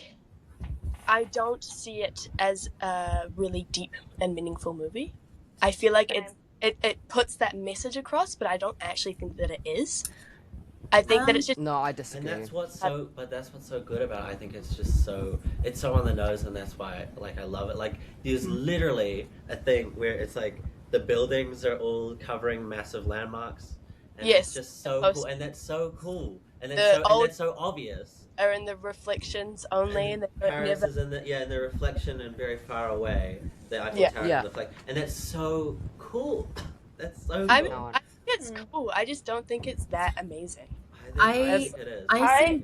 I don't see it as a really deep and meaningful movie. I feel like it puts that message across, but I don't actually think that it is. I think that it's just... No, I disagree. And that's what's so good about it. I think it's just it's so on the nose, and that's why I love it. Like there's literally a thing where it's like the buildings are all covering massive landmarks. And it's just so cool, and that's so cool, and that's so obvious. Are in the reflections only, and Paris is in the reflection and very far away. The Eiffel Tower reflect, and that's so cool. That's so cool. I think it's cool. I just don't think it's that amazing. I think it is.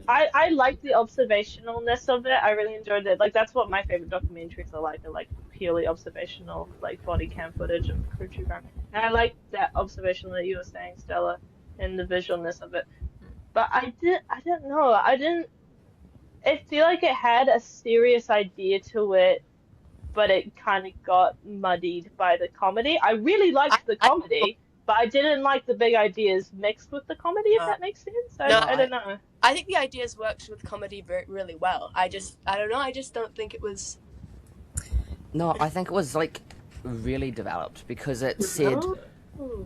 I like the observationalness of it. I really enjoyed it. Like that's what my favorite documentaries are like purely observational, like body cam footage of crew chief. And I like that observational that you were saying, Stella, and the visualness of it. But I didn't know. I feel like it had a serious idea to it, but it kind of got muddied by the comedy. I really liked the comedy, but I didn't like the big ideas mixed with the comedy, if that makes sense. I don't know. I think the ideas worked with comedy really well. I don't know. I just don't think it was... No, I think it was, like, really developed because it said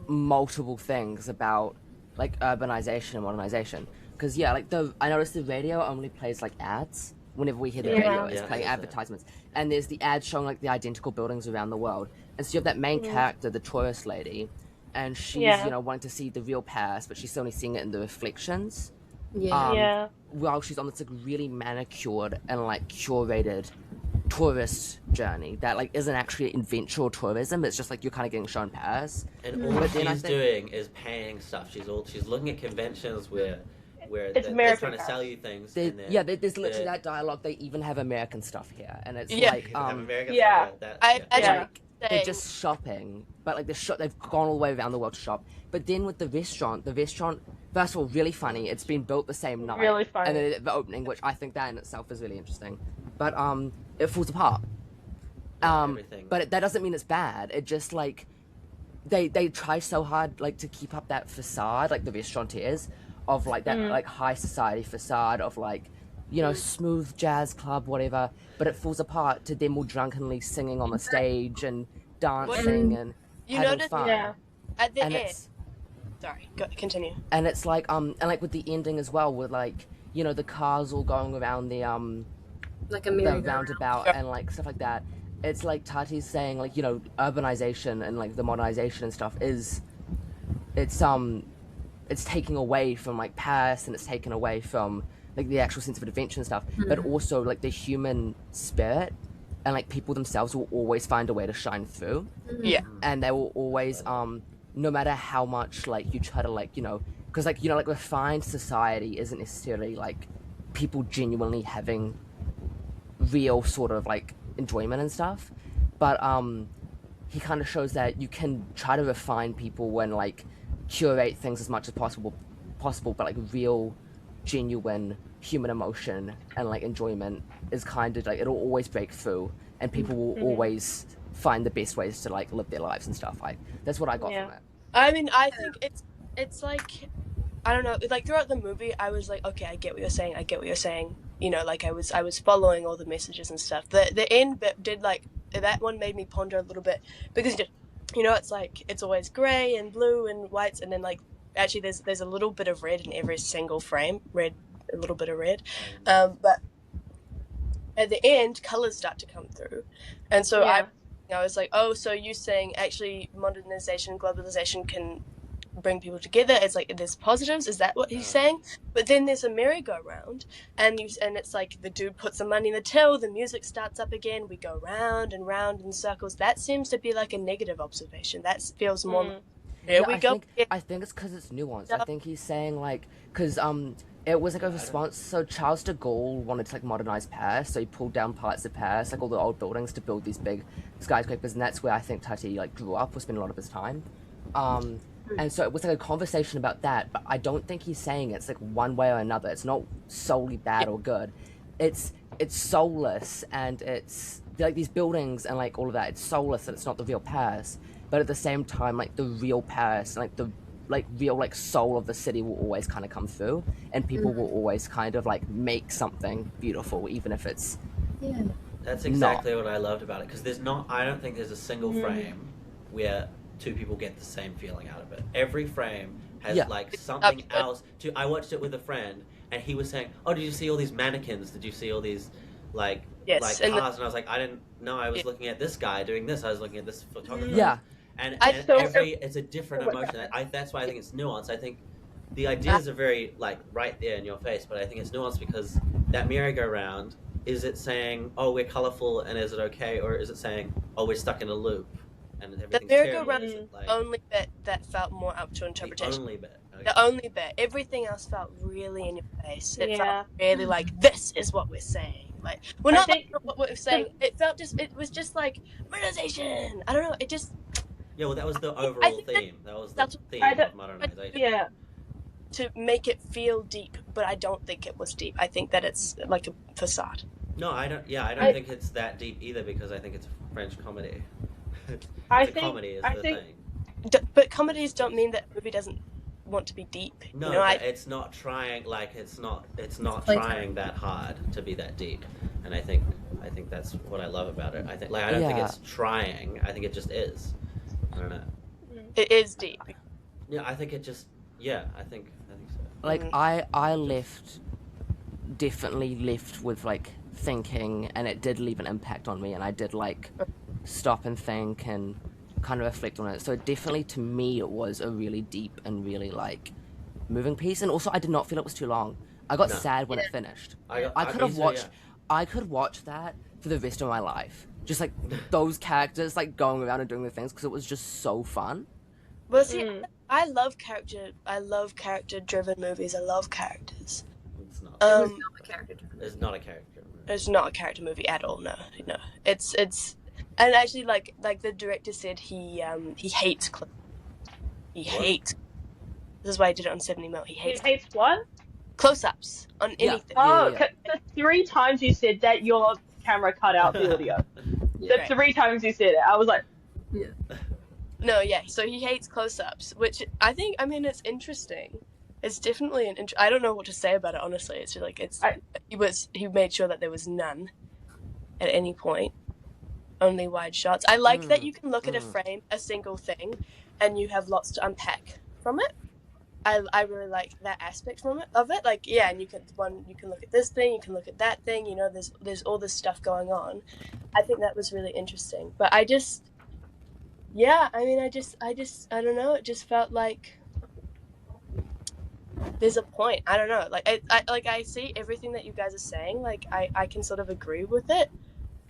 multiple things about, like, urbanization and modernization. Because, I noticed the radio only plays, like, ads. Whenever we hear the radio, it's playing advertisements. And there's the ads showing, like, the identical buildings around the world. And so you have that main character, the tourist lady, and she's, wanting to see the real Paris, but she's only seeing it in the reflections. While she's on this, like, really manicured and, like, curated tourist journey that like isn't actually adventure tourism. It's just like you're kind of getting shown Paris, and all she's doing is paying stuff. She's looking at conventions where they're trying to sell you things. There's literally that dialogue. They even have American stuff here, and it's they're just shopping, but like they've gone all the way around the world to shop. But then with the restaurant, first of all, really funny. It's been built the same night, really funny, and then the opening, which I think that in itself is really interesting. But it falls apart. But that doesn't mean it's bad. It just like they try so hard like to keep up that facade, like the restaurateurs, of like that like high society facade of like, you know, smooth jazz club, whatever. But it falls apart to them all drunkenly singing on the stage and dancing and having fun. At the end. Sorry, continue. And it's like and like with the ending as well, with like, you know, the cars all going around the like a the roundabout and like stuff like that. It's like Tati's saying, like, you know, urbanization and like the modernization and stuff it's taking away from like Paris, and it's taken away from like the actual sense of adventure and stuff, but also like the human spirit, and like people themselves will always find a way to shine through. And they will always no matter how much like you try to like, you know, because like like refined society isn't necessarily like people genuinely having real sort of like enjoyment and stuff, but he kind of shows that you can try to refine people and like curate things as much as possible, but like real, genuine human emotion and like enjoyment is kind of like it'll always break through, and people will always find the best ways to like live their lives and stuff. Like that's what I got from it. I mean, I think it's like, I don't know, like throughout the movie, I was like, okay, I get what you're saying. You know, like I was following all the messages and stuff. The end bit did like that one made me ponder a little bit, because you know, it's like it's always grey and blue and whites, and then like actually there's a little bit of red in every single frame, a little bit of red, but at the end colors start to come through, and so I was like, oh, so you saying actually modernization, globalization can bring people together? It's like there's positives. Is that what he's saying? But then there's a merry-go-round, and it's like the dude puts some money in the till, the music starts up again, we go round and round in circles. That seems to be like a negative observation. That feels more. I think it's because it's nuanced. I think he's saying like because it was like a response. So Charles de Gaulle wanted to like modernize Paris, so he pulled down parts of Paris, like all the old buildings, to build these big skyscrapers, and that's where I think Tati like grew up, or spent a lot of his time. And so it was like a conversation about that, but I don't think he's saying it's like one way or another. It's not solely bad or good. It's soulless, and it's like these buildings and like all of that. It's soulless, and it's not the real Paris. But at the same time, like the real Paris, and like the like real like soul of the city will always kind of come through, and people will always kind of like make something beautiful, even if it's That's exactly what I loved about it, because I don't think there's a single frame where two people get the same feeling out of it. Every frame has like something else. I watched it with a friend, and he was saying, "Oh, did you see all these mannequins? Did you see all these like cars?" And I was like, "I didn't know. I was looking at this guy doing this. I was looking at this photographer." Yeah. And it's a different emotion. That's why I think it's nuanced. I think the ideas are very like right there in your face, but I think it's nuanced because that merry-go-round, is it saying, "Oh, we're colorful and is it okay," or is it saying, "Oh, we're stuck in a loop and everything's the merry-go-round is like, the only bit that felt more up to interpretation. The only bit. Okay. The only bit. Everything else felt really in your face. It felt really like, this is what we're saying. Like, we're not like what we're saying. It was just like modernization. I don't know. It just. Yeah, well, that was the overall theme. That was the theme of modernization. Yeah. To make it feel deep, but I don't think it was deep. I think that it's like a facade. No, I don't. Yeah, I don't think it's that deep either, because I think it's a French comedy. Comedy is the thing. But comedies don't mean that a movie doesn't want to be deep. No, you know, it's not trying. Like it's not trying that hard to be that deep. And I think that's what I love about it. I think I don't think it's trying. I think it just is. I don't know. It is deep. Yeah, I think it just. Yeah, I think so. Like I definitely left with like thinking, and it did leave an impact on me, and I did like stop and think and kind of reflect on it. So definitely to me it was a really deep and really like moving piece, and also I did not feel it was too long. I got sad when it finished. I could watch that for the rest of my life, just like those characters like going around and doing the things, because it was just so fun. Well, see, I love character-driven movies. I love characters. It's not. It's not a character movie. It's not a character movie. It's not a character movie at all. No. It's and actually like the director said he hates hates. This is why he did it on 70mm. He hates what? Close-ups on anything. The 3 times you said that, your camera cut out the audio. The 3 times you said it, I was like, No, so he hates close-ups, which I think, I mean, it's interesting. It's definitely I don't know what to say about it, honestly. It's just like, he made sure that there was none at any point. Only wide shots. I like that you can look at a frame, a single thing, and you have lots to unpack from it. I really like that aspect of it. Like, yeah, and you can look at this thing, you can look at that thing, you know, there's all this stuff going on. I think that was really interesting. But I don't know, it just felt like there's a point. I don't know. Like I see everything that you guys are saying. Like I can sort of agree with it,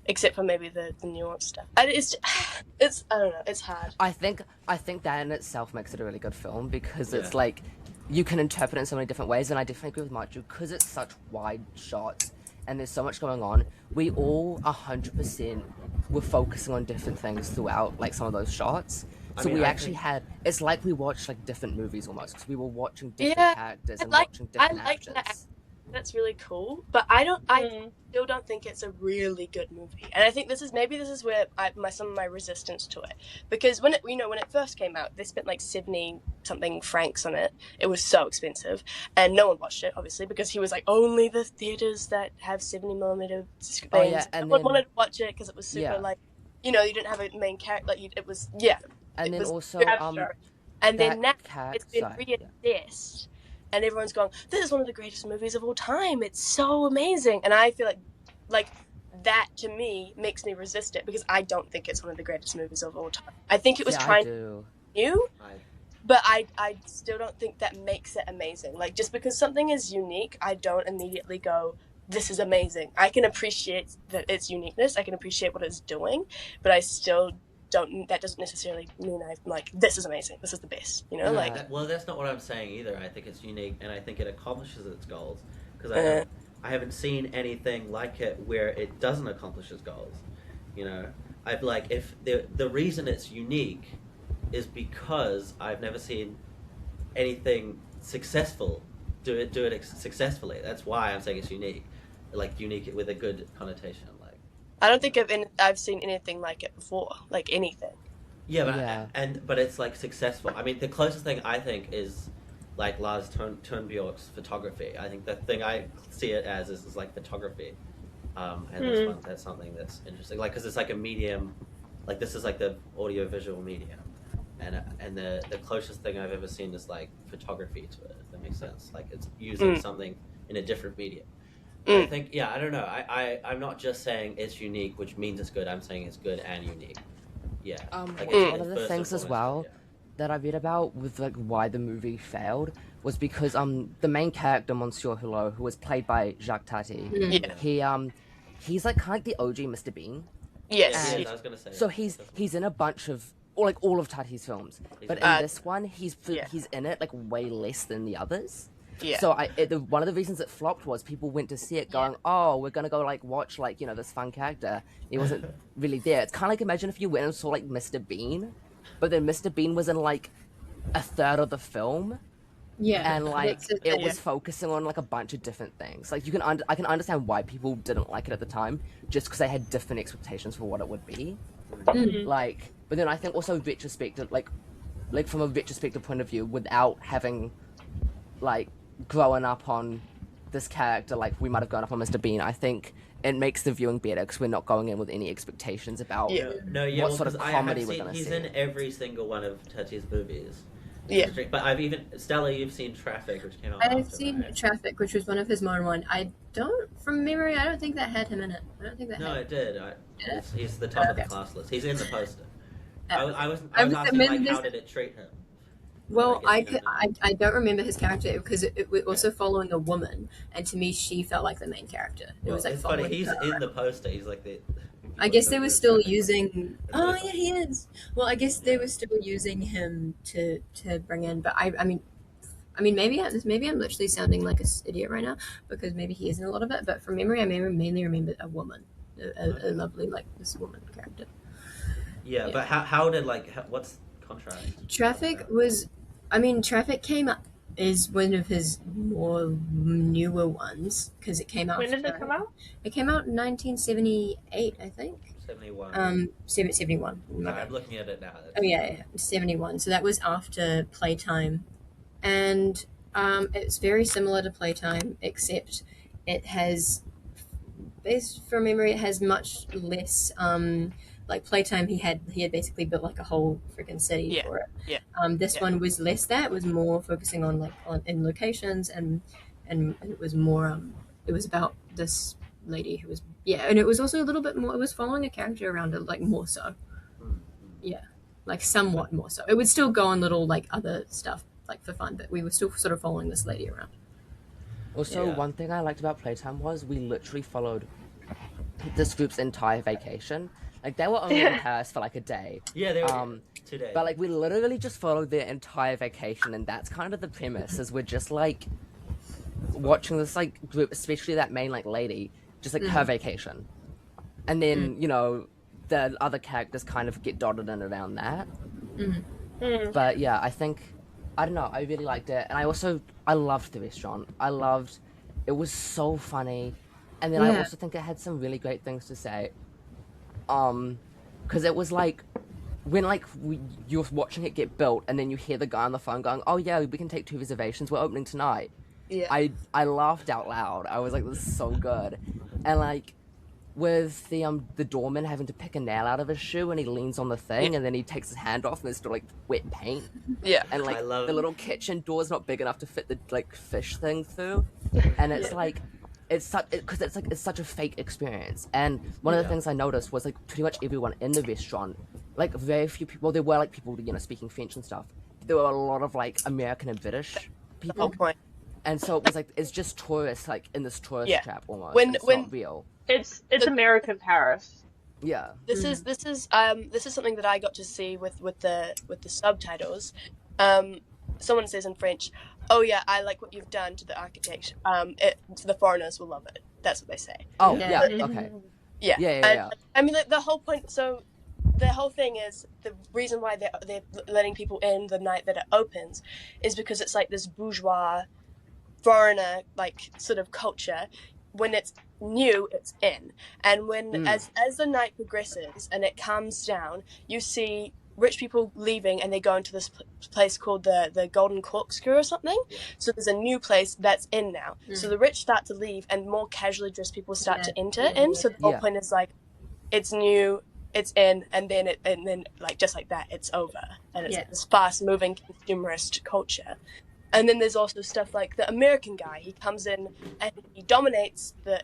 except for maybe the nuanced stuff. It's I don't know. It's hard. I think that in itself makes it a really good film, because it's like you can interpret it in so many different ways, and I definitely agree with Matiu, because it's such wide shots and there's so much going on. We all 100% were focusing on different things throughout, like, some of those shots. So we actually had, it's like we watched like different movies almost, because we were watching different characters and watching different actors. That's really cool, but I still don't think it's a really good movie, and I think this is where some of my resistance to it, because when it first came out, they spent like 70 something francs on it. It was so expensive, and no one watched it, obviously, because he was like, only the theaters that have 70mm screens. Oh, yeah, and no one wanted to watch it because it was super like, you didn't have a main character, like it was and then also and then now it's been reassessed. Yeah. And everyone's going, this is one of the greatest movies of all time. It's so amazing. And I feel like that, to me, makes me resist it, because I don't think it's one of the greatest movies of all time. I think it was trying to be new, but I still don't think that makes it amazing. Like, just because something is unique, I don't immediately go, this is amazing. I can appreciate that its uniqueness. I can appreciate what it's doing, but I still that doesn't necessarily mean I'm like, this is amazing, this is the best, well, that's not what I'm saying either. I think it's unique, and I think it accomplishes its goals, because I haven't seen anything like it where it doesn't accomplish its goals. I've like, if the reason it's unique is because I've never seen anything successful do it successfully. That's why I'm saying it's unique, like unique with a good connotation. I don't think I've seen anything like it before, like anything. Yeah, but it's like successful. I mean, the closest thing I think is like Lars Turnbjork's photography. I think the thing I see it as is like photography, and this one, that's something that's interesting. Like, because it's like a medium, like this is like the audio visual medium, and the closest thing I've ever seen is like photography to it. If that makes sense. Like, it's using something in a different medium. I think, I don't know. I'm not just saying it's unique, which means it's good. I'm saying it's good and unique. Yeah. Like one of the things as well that I read about with like why the movie failed was because the main character, Monsieur Hulot, who was played by Jacques Tati, he's like kind of like the OG Mr. Bean. Yes. I was gonna say. So he's in a bunch of, or like all of Tati's films, but in this one he's in it like way less than the others. Yeah. So one of the reasons it flopped was people went to see it going, oh, we're gonna go like watch like this fun character. He wasn't really there. It's kind of like, imagine if you went and saw like Mr. Bean, but then Mr. Bean was in like a third of the film. Yeah. And like it was focusing on like a bunch of different things. Like I can understand why people didn't like it at the time, just because they had different expectations for what it would be. Like, but then I think also retrospective, like from a retrospective point of view, without having like growing up on this character, like we might have grown up on Mr. Bean, I think it makes the viewing better because we're not going in with any expectations about what sort of comedy we're going to see. He's in every single one of Tati's movies. Yeah. But Stella, you've seen Traffic, which came out I've seen Traffic, which was one of his modern one. From memory, I don't think that had him in it. No, it did. He's the top of the class list. He's in the poster. I was asking, like, how did it treat him? Well, I don't remember his character because it was also following a woman, and to me, she felt like the main character. It was like following. But he's in the poster. He's like the. I guess they were still using. Oh yeah, he is. Well, I guess they were still using him to bring in. But I mean, maybe I'm literally sounding like an idiot right now because maybe he is in a lot of it. But from memory, I mainly remember a woman, a lovely like this woman character. Yeah, but how did what's contrast? Traffic came up is one of his more newer ones because it came out. When did it come out? It came out in 1978, I think. 71. 71. No, I'm looking at it now. Oh yeah, 71. So that was after Playtime, and it's very similar to Playtime, except it has, based from memory, it has much less. Like Playtime, he had basically built like a whole freaking city for it. Yeah. This one was less that. It was more focusing on in locations and it was more. It was about this lady who was and it was also a little bit more. It was following a character around it, like more so. Yeah, like somewhat more so. It would still go on little like other stuff like for fun, but we were still sort of following this lady around. Also, one thing I liked about Playtime was we literally followed this group's entire vacation. Like, they were only in Paris for like a day. Yeah, they were. Today. But like we literally just followed their entire vacation, and that's kind of the premise. Is we're just like watching this like group, especially that main like lady, just like her vacation, and then you know the other characters kind of get dotted in around that. But yeah, I don't know, I really liked it, and I loved the restaurant. It was so funny, and then I also think it had some really great things to say. Because it was like when like you're watching it get built, and then you hear the guy on the phone going, "Oh yeah, we can take 2 reservations. We're opening tonight." Yeah. I laughed out loud. I was like, "This is so good," and like with the doorman having to pick a nail out of his shoe, and he leans on the thing, and then he takes his hand off, and there's still like wet paint. Yeah. And like the little kitchen door's not big enough to fit the like fish thing through, and it's like it's such a fake experience. And one of the things I noticed was like pretty much everyone in the restaurant, like very few people. Well, there were like people speaking French and stuff. There were a lot of like American and British people. Whole point. And so it was like it's just tourists like in this tourist trap almost. It's not real. It's American Paris. Yeah. This is something that I got to see with the subtitles. Someone says in French, "Oh yeah, I like what you've done to the architecture. The foreigners will love it." That's what they say. Oh yeah. Okay. Yeah. Yeah. I mean, like, the whole point. So the whole thing is the reason why they're letting people in the night that it opens is because it's like this bourgeois, foreigner like sort of culture. When it's new, it's in, and when as the night progresses and it calms down, you see rich people leaving, and they go into this place called the Golden Corkscrew or something. So there's a new place that's in now. So the rich start to leave, and more casually dressed people start to enter in. So the whole point is like, it's new, it's in, and then like just like that, it's over, and it's like this fast-moving consumerist culture. And then there's also stuff like the American guy. He comes in and he dominates the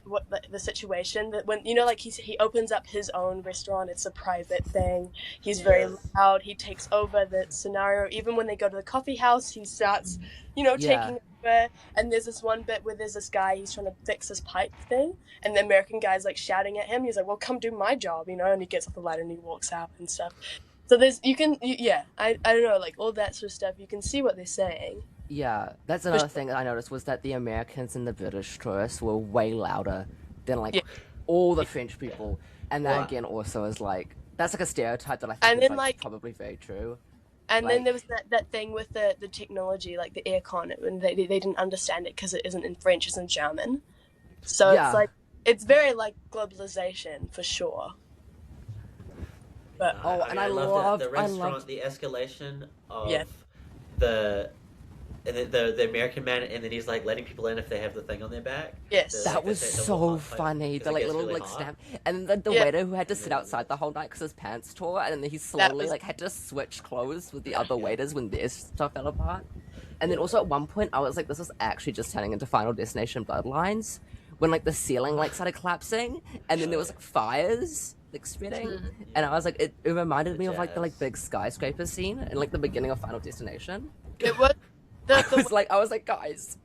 situation. That when like he opens up his own restaurant, it's a private thing. He's very loud. He takes over the scenario. Even when they go to the coffee house, he starts taking over. And there's this one bit where there's this guy. He's trying to fix his pipe thing, and the American guy's like shouting at him. He's like, "Well, come do my job," And he gets off the ladder and he walks out and stuff. So I don't know, like all that sort of stuff. You can see what they're saying. Yeah, that's another thing that I noticed was that the Americans and the British tourists were way louder than like all the French people, and that again also is like that's like a stereotype that I think is like probably very true. And then there was that thing with the technology, like the aircon, and they didn't understand it because it isn't in French, it's in German. So it's like it's very like globalization for sure. But I love the restaurant, the escalation of the American man, and then he's like letting people in if they have the thing on their back. Yes, that was so funny. The like little like snap, and then the waiter who had to sit outside the whole night because his pants tore, and then he slowly like had to switch clothes with the other waiters when their stuff fell apart. And then also at one point I was like, this is actually just turning into Final Destination Bloodlines, when like the ceiling like started collapsing, and then there was like fires like spreading, and I was like, it reminded me of like the like big skyscraper scene in like the beginning of Final Destination. It was. I was like, guys,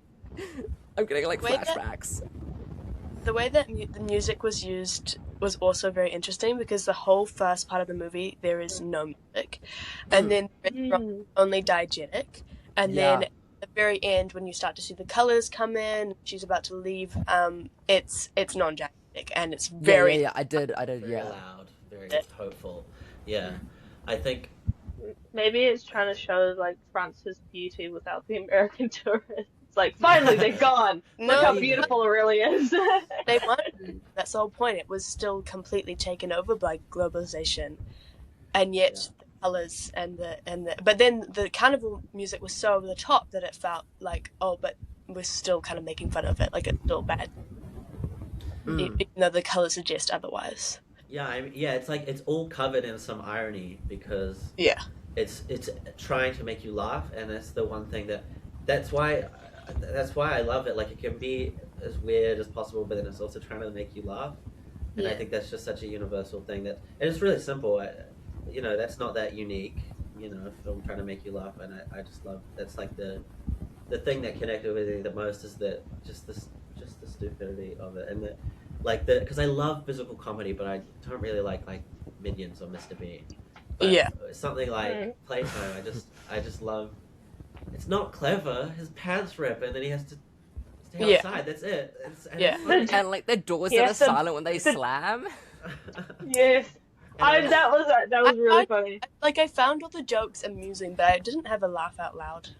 I'm getting like flashbacks. The way that the music was used was also very interesting, because the whole first part of the movie there is no music, and then only diegetic, and then at the very end when you start to see the colors come in, she's about to leave. It's non-diegetic, and it's very I did very loud, very hopeful. I think. Maybe it's trying to show like France's beauty without the American tourists. It's like, finally they're gone. Look how beautiful it really is. They wanted. That's the whole point. It was still completely taken over by globalization, and yet the colors and the but then the carnival music was so over the top that it felt like, but we're still kind of making fun of it, like it's still bad, even though the colors suggest otherwise. It's like it's all covered in some irony, because it's trying to make you laugh, and that's the one thing that's why I love it. Like, it can be as weird as possible, but then it's also trying to make you laugh, and I think that's just such a universal thing and it's really simple. That's not that unique. Film trying to make you laugh, and I just love that's like the thing that connected with me the most is that just the stupidity of it, and because I love physical comedy, but I don't really like Minions or Mr. Bean. But something like Playtime, I just love. It's not clever. His pants rip, and then he has to stay outside. That's it. And like the doors that are silent when they slam. Yes. That was really funny. Like, I found all the jokes amusing, but I didn't have a laugh out loud.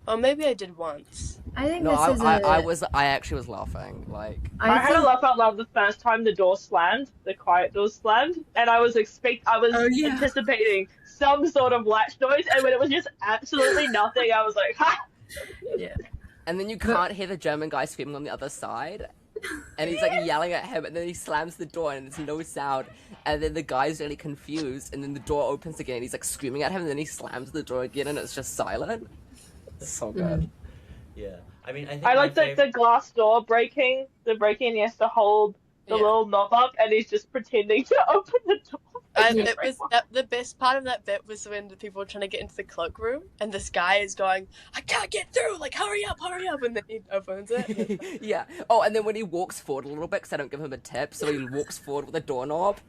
Or maybe I did once. I think I actually was laughing. Like, I had a laugh out loud the first time the door slammed, the quiet door slammed, and I was anticipating some sort of latch noise, and when it was just absolutely nothing, I was like, ha! Yeah. And then you can't hear the German guy screaming on the other side. And he's like yelling at him, and then he slams the door, and there's no sound. And then the guy's really confused, and then the door opens again, and he's like screaming at him, and then he slams the door again, and it's just silent. It's so good. Yeah, I mean, I like the glass door breaking. The breaking, he has to hold the little knob up, and he's just pretending to open the door. And it was the best part of that bit was when the people were trying to get into the cloakroom, and this guy is going, "I can't get through! Like, hurry up!" And then he opens it. Yeah. Oh, and then when he walks forward a little bit, because I don't give him a tip, so he walks forward with the doorknob,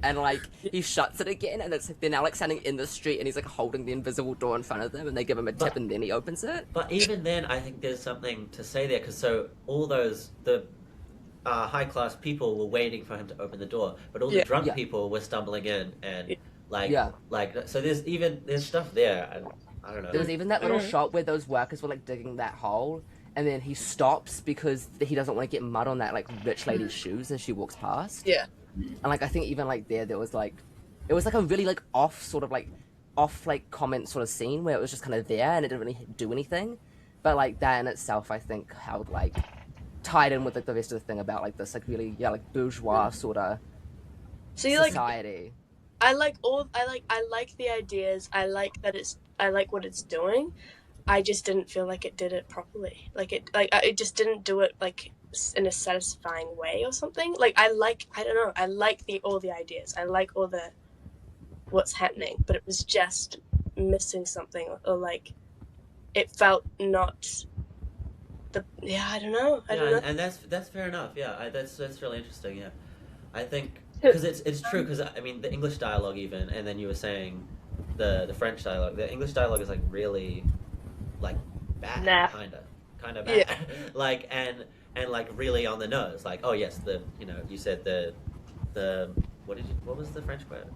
and like he shuts it again, and they're now like standing in the street, and he's like holding the invisible door in front of them, and they give him a tip, and then he opens it. But even then, I think there's something to say there, because all those high-class people were waiting for him to open the door, but all the drunk people were stumbling in, and so there's stuff there, and I don't know. There was even that little shot where those workers were like digging that hole, and then he stops because he doesn't want to get mud on that like rich lady's shoes as she walks past. Yeah. And like I think even like there was like, it was like a really like off comment sort of scene where it was just kind of there and it didn't really do anything, but like that in itself I think held like tied in with like the rest of the thing about like this like really like bourgeois sort of society. I like the ideas. I like what it's doing. I just didn't feel like it did it properly. It just didn't do it like in a satisfying way or something. Like I like all the ideas. I like all the what's happening, but it was just missing something, or like it felt not. I don't know. And that's fair enough. Yeah, that's really interesting. Yeah, I think because it's true. Because I mean, the English dialogue even, and then you were saying the French dialogue. The English dialogue is like really like bad, kind of bad. Yeah. Like and like really on the nose. Like, oh yes, you said the what was the French word?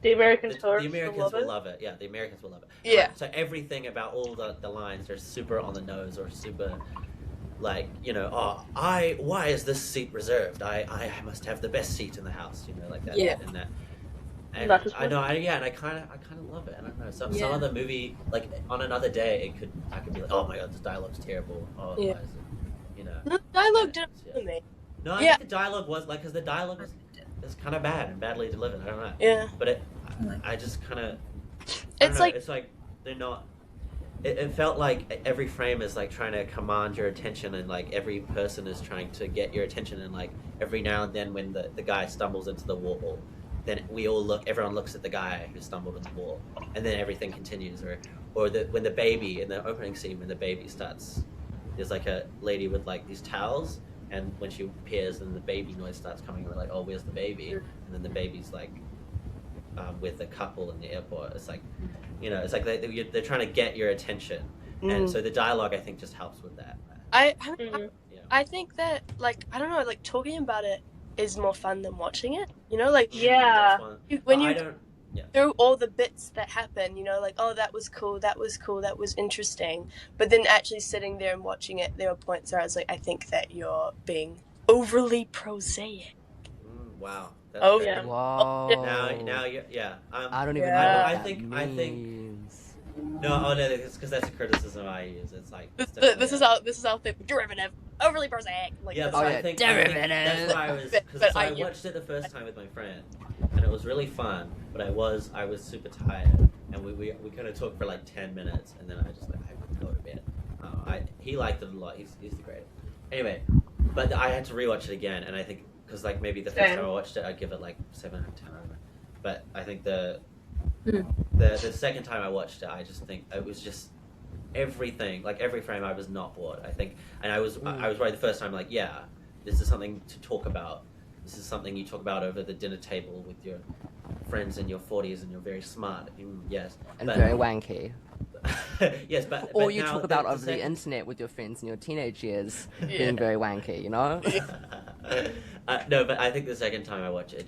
The Americans will love it. Yeah, the Americans will love it. Yeah. So everything about all the lines are super on the nose or super, like, why is this seat reserved? I must have the best seat in the house, like that. Yeah. And that. And I know, and I kind of love it. I don't know. Some other movie, like on another day, I could be like, oh my god, this dialogue's terrible. Oh, why is it, The dialogue didn't bother me. No, I think the dialogue was like, because the dialogue was kind of bad and badly delivered. I don't know. Yeah. But I just kind of. It's like they're not. It felt like every frame is like trying to command your attention, and like every person is trying to get your attention, and like every now and then when the guy stumbles into the wall, then everyone looks at the guy who stumbled into the wall, and then everything continues. Or when the baby in the opening scene, when the baby starts, there's like a lady with like these towels. And when she appears, and the baby noise starts coming, we're like, "Oh, where's the baby?" And then the baby's like with the couple in the airport. It's like, it's like they're trying to get your attention, and so the dialogue I think just helps with that. I think that like I don't know, like talking about it is more fun than watching it. Through all the bits that happen, like, oh, that was cool, that was interesting. But then actually sitting there and watching it, there were points where I was like, I think that you're being overly prosaic. Wow. That's fair. Wow. Now yeah. I don't even know what I that think. means. No, it's because that's a criticism I use. It's like this is our thing. Derivative, overly prosaic. Like, I think derivative. That's why I was. Because I watched it the first time with my friend, and it was really fun. But I was super tired, and we kind of talked for like 10 minutes, and then I just like I could go to bed. He liked it a lot. He's the greatest. Anyway, but I had to rewatch it again, and I think because like maybe the first time I watched it, I'd give it like 7 out of 10. I don't know. But I think the second time I watched it, I just think it was just everything, like every frame, I was not bored. I think, and I was right the first time, like, yeah, this is something to talk about. This is something you talk about over the dinner table with your friends in your 40s and you're very smart. Yes, and very wanky. Yes, but or but you now talk about over the second... internet with your friends in your teenage years being very wanky, you know. No, but I think the second time I watch it, I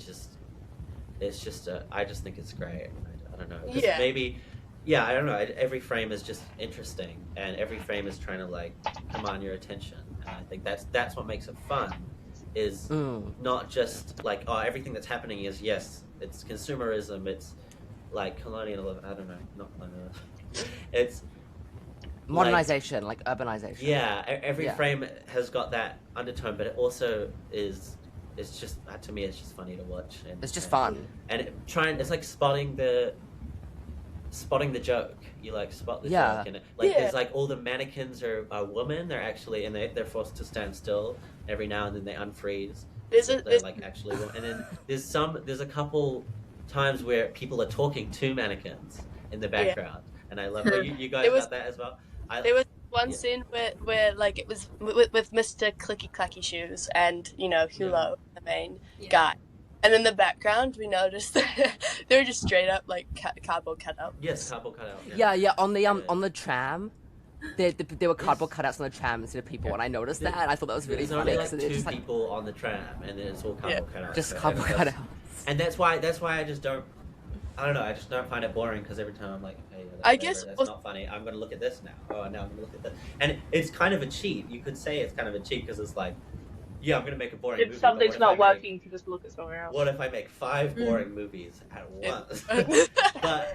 just think it's great. I don't know. Yeah. Maybe, yeah, I don't know. Every frame is just interesting, and every frame is trying to like command your attention. And I think that's what makes it fun. Is not just like, oh, everything that's happening is, yes, it's consumerism. It's like colonialism. I don't know, not colonialism. It's modernization, like urbanization. Yeah, every frame has got that undertone, but it also is. It's just, to me, it's just funny to watch. And, it's just fun. And it's like spotting the joke. You like spot the joke, and there's like all the mannequins are women. They're actually, and they're forced to stand still every now and then. They unfreeze. They're like actually, and then there's a couple times where people are talking to mannequins in the background, and I love. You guys got that as well. There was one scene where like it was with Mr. Clicky Clacky Shoes and Hulo, the main guy, and in the background we noticed that they were just straight up like cardboard cutouts. Yes, cardboard cutout. Yeah. On the tram, there were cardboard cutouts on the tram instead of people, and I noticed that. And I thought that was really funny. There's only like two people on the tram, and then it's all cardboard cutouts. Just cardboard cutouts. And that's why I just don't. I don't know. I just don't find it boring because every time I'm like, okay, that's not funny. I'm going to look at this now. Oh, now I'm going to look at this. And it's kind of a cheat. You could say it's kind of a cheat because it's like, yeah, I'm going to make a boring movie. If something's not working, you can just look at somewhere else. What if I make 5 boring movies at once? But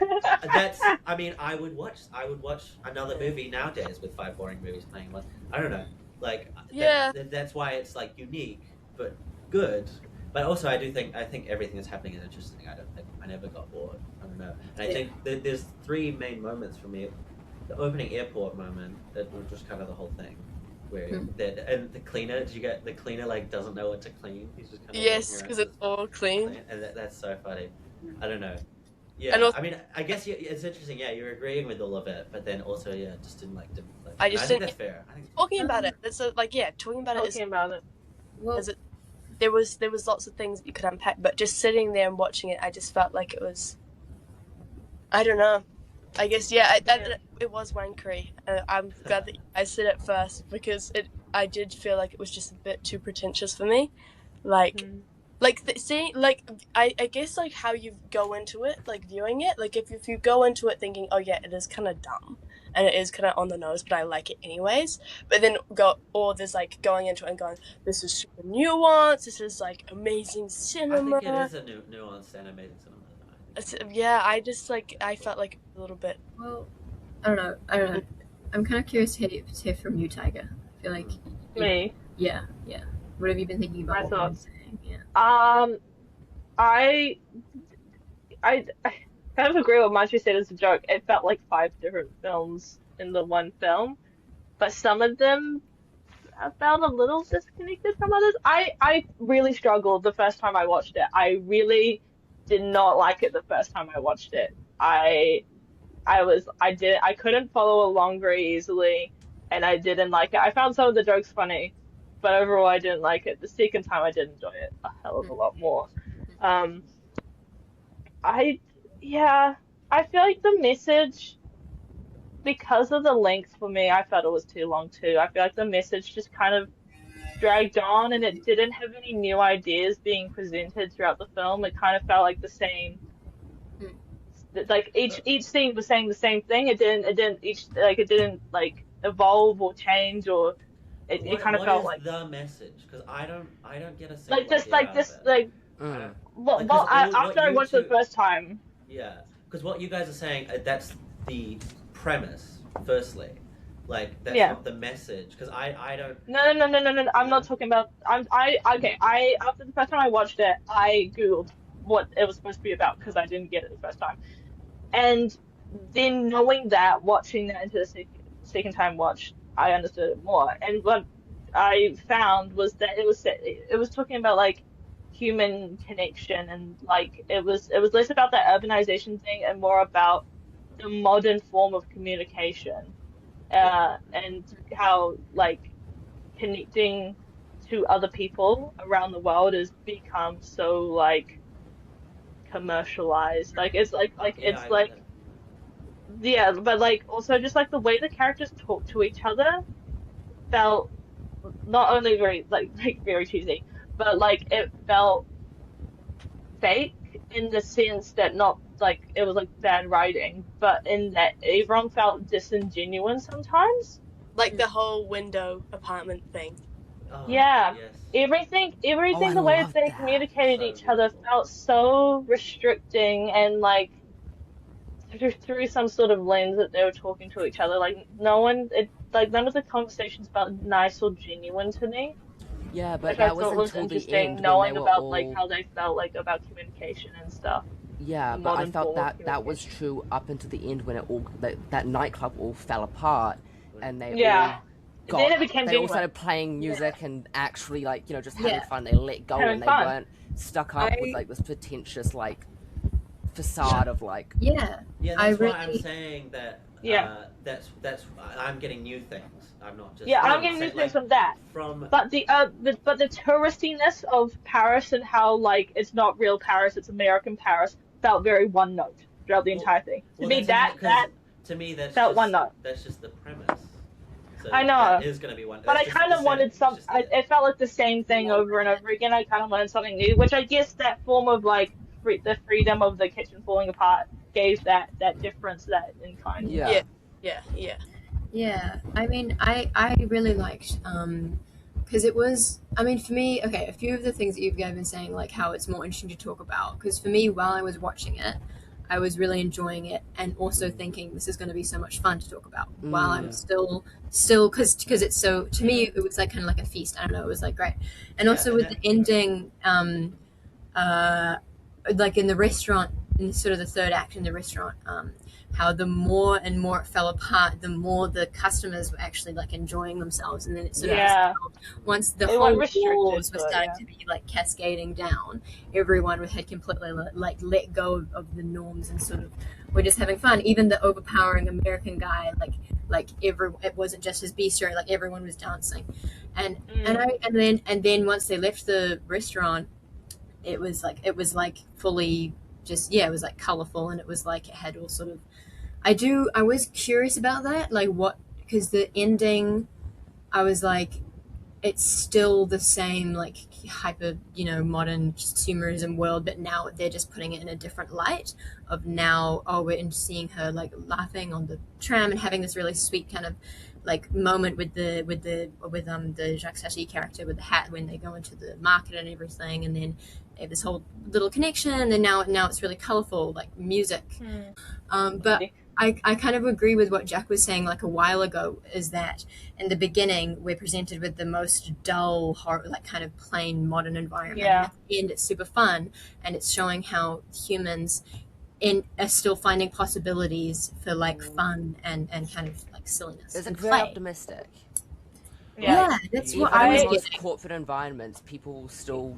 I mean, I would watch another movie nowadays with 5 boring movies playing one. I don't know. Like, that's why it's like unique, but good. But also, I think everything that's happening is interesting. I never got bored. I don't know. And I think there's 3 main moments for me. The opening airport moment, that was just kind of the whole thing. Where and the cleaner, did you get the cleaner like doesn't know what to clean? He's just kind of because it's all clean. And that's so funny. I don't know. Yeah, also, I mean, I guess it's interesting. Yeah, you're agreeing with all of it, but then also, just didn't like. I think that's fair. Talking about it. It's talking about it. Well, there was lots of things that you could unpack, but just sitting there and watching it, I just felt like it was, I don't know. I guess it was wankery. I'm glad that I said it first because I did feel like it was just a bit too pretentious for me, I guess like how you go into it, like viewing it, like if you go into it thinking, oh yeah, it is kind of dumb and it is kind of on the nose, but I like it anyways. But then there's like going into it and going, this is super nuanced. This is like amazing cinema. I think it is a nuanced and amazing cinema. Yeah, I felt like a little bit. Well, I don't know. I'm kind of curious to hear from you, Tiger. I feel like me. Yeah. What have you been thinking about? My thoughts. Yeah. I kind of agree with what Matiu said as a joke. It felt like 5 different films in the one film, but some of them I felt a little disconnected from others. I really struggled the first time I watched it. I really did not like it the first time I watched it. I couldn't follow along very easily, and I didn't like it. I found some of the jokes funny, but overall I didn't like it. The second time I did enjoy it a hell of a lot more. I feel like the message, because of the length for me, I felt it was too long too. I feel like the message just kind of dragged on and it didn't have any new ideas being presented throughout the film. It kind of felt like the same, like each scene was saying the same thing. It didn't evolve or change, or it kind of felt like the message, because I don't get a sense like just like this like after I watched it the first time. Yeah, because what you guys are saying, that's the premise. Firstly, like that's not the message. Because I don't. No. I'm not talking about. I after the first time I watched it, I googled what it was supposed to be about because I didn't get it the first time, and then knowing that, watching that into the second time watch, I understood it more. And what I found was that it was talking about like human connection, and like it was less about that urbanization thing and more about the modern form of communication, and how like connecting to other people around the world has become so like commercialized. Like it's like Yeah, it's I like get that. yeah, but like also just like the way the characters talk to each other felt not only very like very cheesy, but like it felt fake in the sense that not like it was like bad writing, but in that everyone felt disingenuous sometimes. Like the whole window apartment thing. Oh, Yeah. yes. Oh, I Everything, the way love they that. communicated So each other beautiful. felt so restricting and like through some sort of lens that they were talking to each other. Like no one, like none of the conversations felt nice or genuine to me, Yeah, but which I that was thought was until the interesting, end when they knowing were about like all. how they felt like about communication and stuff, Yeah, the but I modern felt form of that was communication. true up until the end when it all that nightclub all fell apart and they Yeah. all Then got it became they all genuine. started playing Yeah. music and actually like just having Yeah. fun. They let go Having and they fun. weren't stuck up with I like this pretentious like facade of like. yeah. Yeah, I that's why I'm really saying that. Yeah. That's I'm getting new things. I'm not just Yeah, I'm from getting new things like from that. from But the touristiness of Paris and how like it's not real Paris, it's American Paris felt very one note throughout the well, entire thing. To well me, that's because that to me felt one note. that's just the premise. So I that know, is going to be one. but That's I just kind the of setting. wanted It's some. just the It felt like the same thing over and over again. I kind of wanted something new, which I guess that form of like the freedom of the kitchen falling apart gave that difference that in kind. Yeah. Yeah, yeah, yeah. yeah. I mean, I really liked because it was. I mean, for me, okay, a few of the things that you've been saying, like how it's more interesting to talk about. Because for me, while I was watching it, I was really enjoying it and also thinking this is going to be so much fun to talk about. While I'm Yeah. still because it's so to me it was like kind of like a feast. I don't know, it was like great, and Yeah, also and with that the ending, uh, like in the restaurant, in sort of the third act in the restaurant, how the more and more it fell apart, the more the customers were actually like enjoying themselves, and then it sort of just Yeah, once the it went whole restricted walls were to it. starting Yeah, to be like cascading down, everyone had completely like let go of the norms and sort of were just having fun. Even the overpowering American guy, like every it wasn't just his bistro, like everyone was dancing, and mm, and then once they left the restaurant, it was like fully just yeah, it was like colorful and it was like it had all sort of I was curious about that, like what because the ending I was like it's still the same like hyper modern consumerism world, but now they're just putting it in a different light of now oh we're in seeing her like laughing on the tram and having this really sweet kind of like moment with the Jacques Tati character with the hat when they go into the market and everything, and then they have this whole little connection, and now it's really colorful like music. mm. But I kind of agree with what Jack was saying like a while ago, is that in the beginning we're presented with the most dull horror, like kind of plain modern environment, and Yeah, at the end it's super fun and it's showing how humans are still finding possibilities for like fun and kind of like silliness It's like and very play. optimistic. yeah. Yeah, Like that's what even I in the was I most getting. corporate environments, people will still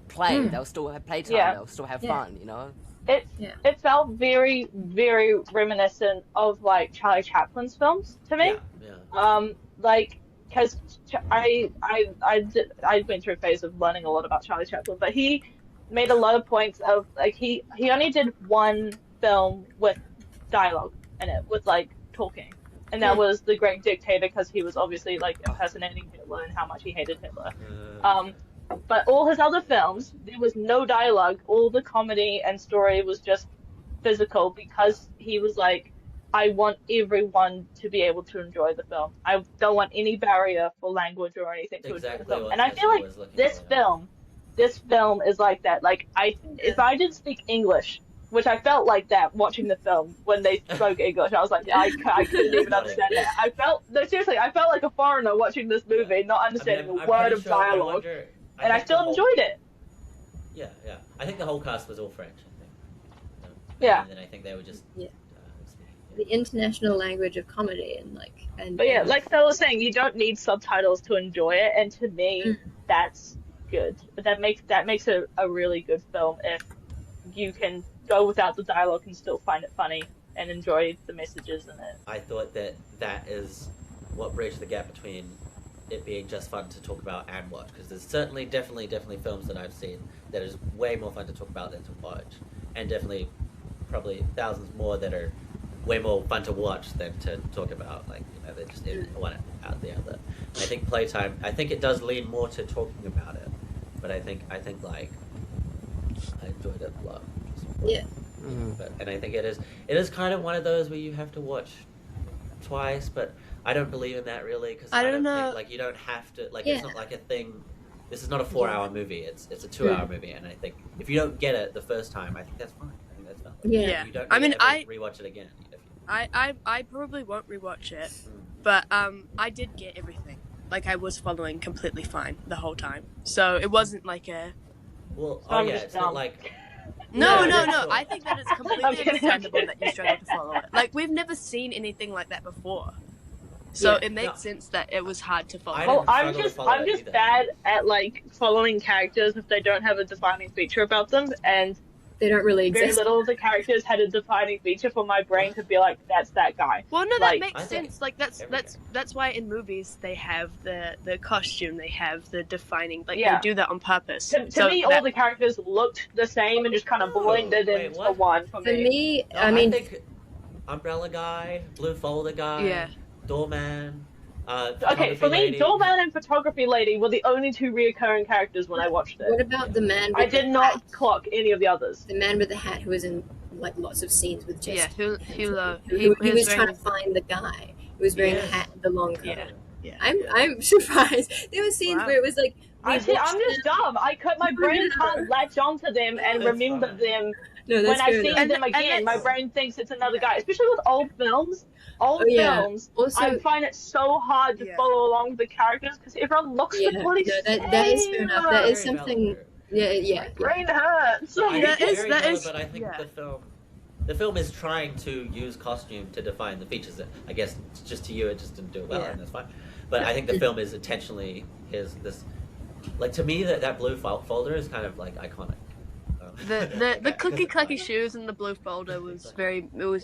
play. Mm, They'll still have playtime. yeah. They'll still have yeah, fun. It yeah, it felt very very reminiscent of like Charlie Chaplin's films to me. yeah, yeah. Like because I went through a phase of learning a lot about Charlie Chaplin, but he made a lot of points of like he only did one film with dialogue in it with like talking, and that yeah. was The Great Dictator because he was obviously like impersonating Hitler and how much he hated Hitler. Um, but all his other films, there was no dialogue. All the comedy and story was just physical Yeah. because he was like, I want everyone to be able to enjoy the film. I don't want any barrier for language or anything to enjoy the Exactly film. what And I feel Tati like was looking this for. Yeah. film, this film is like that. Like if I didn't speak English, which I felt like that watching the film when they spoke English, I was like, I couldn't even Not understand English. it. I felt no seriously, I felt like a foreigner watching this Yeah. movie, not I mean, understanding a I'm word pretty of sure. I dialogue, wonder. I and I think the still whole. enjoyed it. Yeah, yeah. I think the whole cast was all French. I think. Yeah. And then I think they were just. Yeah. Speaking, The international language of comedy and like But yeah, and like Stella was saying, you don't need subtitles to enjoy it, and to me, mm, that's good. That makes it a really good film if you can go without the dialogue and still find it funny and enjoy the messages in it. I thought that is what bridged the gap between it being just fun to talk about and watch, because there's certainly definitely films that I've seen that is way more fun to talk about than to watch, and definitely probably thousands more that are way more fun to watch than to talk about. Like, you know, they're just in one out the other. I think PlayTime, I think it does lean more to talking about it, but I think like I enjoyed it a lot. Yeah. And I think it is kind of one of those where you have to watch twice, but I don't believe in that really, because I don't know. Think, like, you don't have to, like, it's not like a thing. This is not a 4-hour movie. It's a 2-hour movie, and I think if you don't get it the first time, I think that's fine. I think that's valid. Yeah. You don't I mean, I rewatch it again. I probably won't rewatch it, but I did get everything. Like, I was following completely fine the whole time, so it wasn't like a. Well, it's not like. No. I think that it's completely understandable that you struggle to follow it. Like, we've never seen anything like that before, so it makes sense that it was hard to follow. Well, I'm just bad at like following characters if they don't have a defining feature about them, and they don't really exist. Very little of the characters had a defining feature for my brain to be like, that's that guy. Well, no, like, that makes sense. Like, that's why in movies they have the costume, they have the defining, like, they do that on purpose. To me, all the characters looked the same and just kind of blended into one for me. No, I mean, I think Umbrella Guy, Blue Folder Guy, Doorman. Okay, for me, Doorman and Photography Lady were the only two reoccurring characters when I watched it. What about the man with I did not clock any of the others. The man with the hat who was in like lots of scenes with Jess. He was trying to find the guy who was wearing the hat and the long coat. I'm surprised. There were scenes where it was like I'm just dumb. My brain can't latch onto them and remember them. No, when I see them again, my brain thinks it's another guy. Especially with old films. Films, also, I find it so hard to follow along with the characters because everyone looks the bloody same. That is fair enough. That is something. My brain hurts. That is. But I think the film is trying to use costume to define the features. I guess just to you, it just didn't do it well, and that's fine. But I think the film is intentionally this. Like, to me, that blue folder is kind of like iconic. The cookie clucky shoes and the blue folder was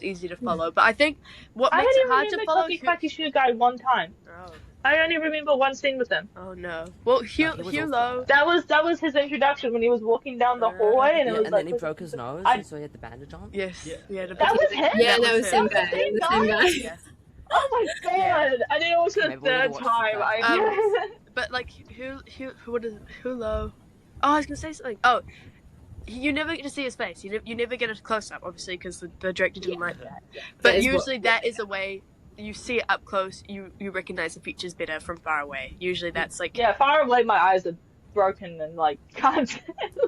easy to follow, but I think what makes it hard to follow. I only remember the cookie clucky shoe guy one time. Oh. I only remember one scene with him. Oh no! Well, Hugh Lowe. That was his introduction when he was walking down the hallway, and it was and like. then he broke his nose, so he had the bandage on. Yes. Yeah. That was him. Yeah, that was him. The same guy. Yes. Oh my god! And it was the third time. But like Hugh Lowe. Oh, I was gonna say something. Oh. You never get to see his face. You never get a close-up, obviously, because the director didn't like that. But usually that is a way, you see it up close, you recognize the features better from far away. Usually that's like... Yeah, far away my eyes are broken and like, can't...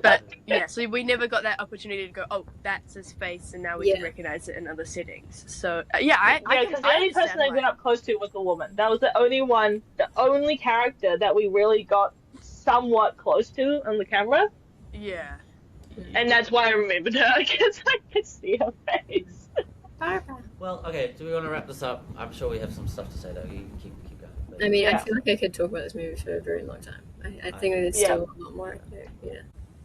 But, yeah, so we never got that opportunity to go, oh, that's his face, and now we can recognize it in other settings. So, I because the only person I went up close to was the woman. That was the only character that we really got somewhat close to on the camera. Yeah. And that's why I remembered her, because I could see her face. Well, okay, do we want to wrap this up? I'm sure we have some stuff to say, though. You keep going. But... I mean, I feel like I could talk about this movie for a very long time. I think it's still a lot more. Yeah.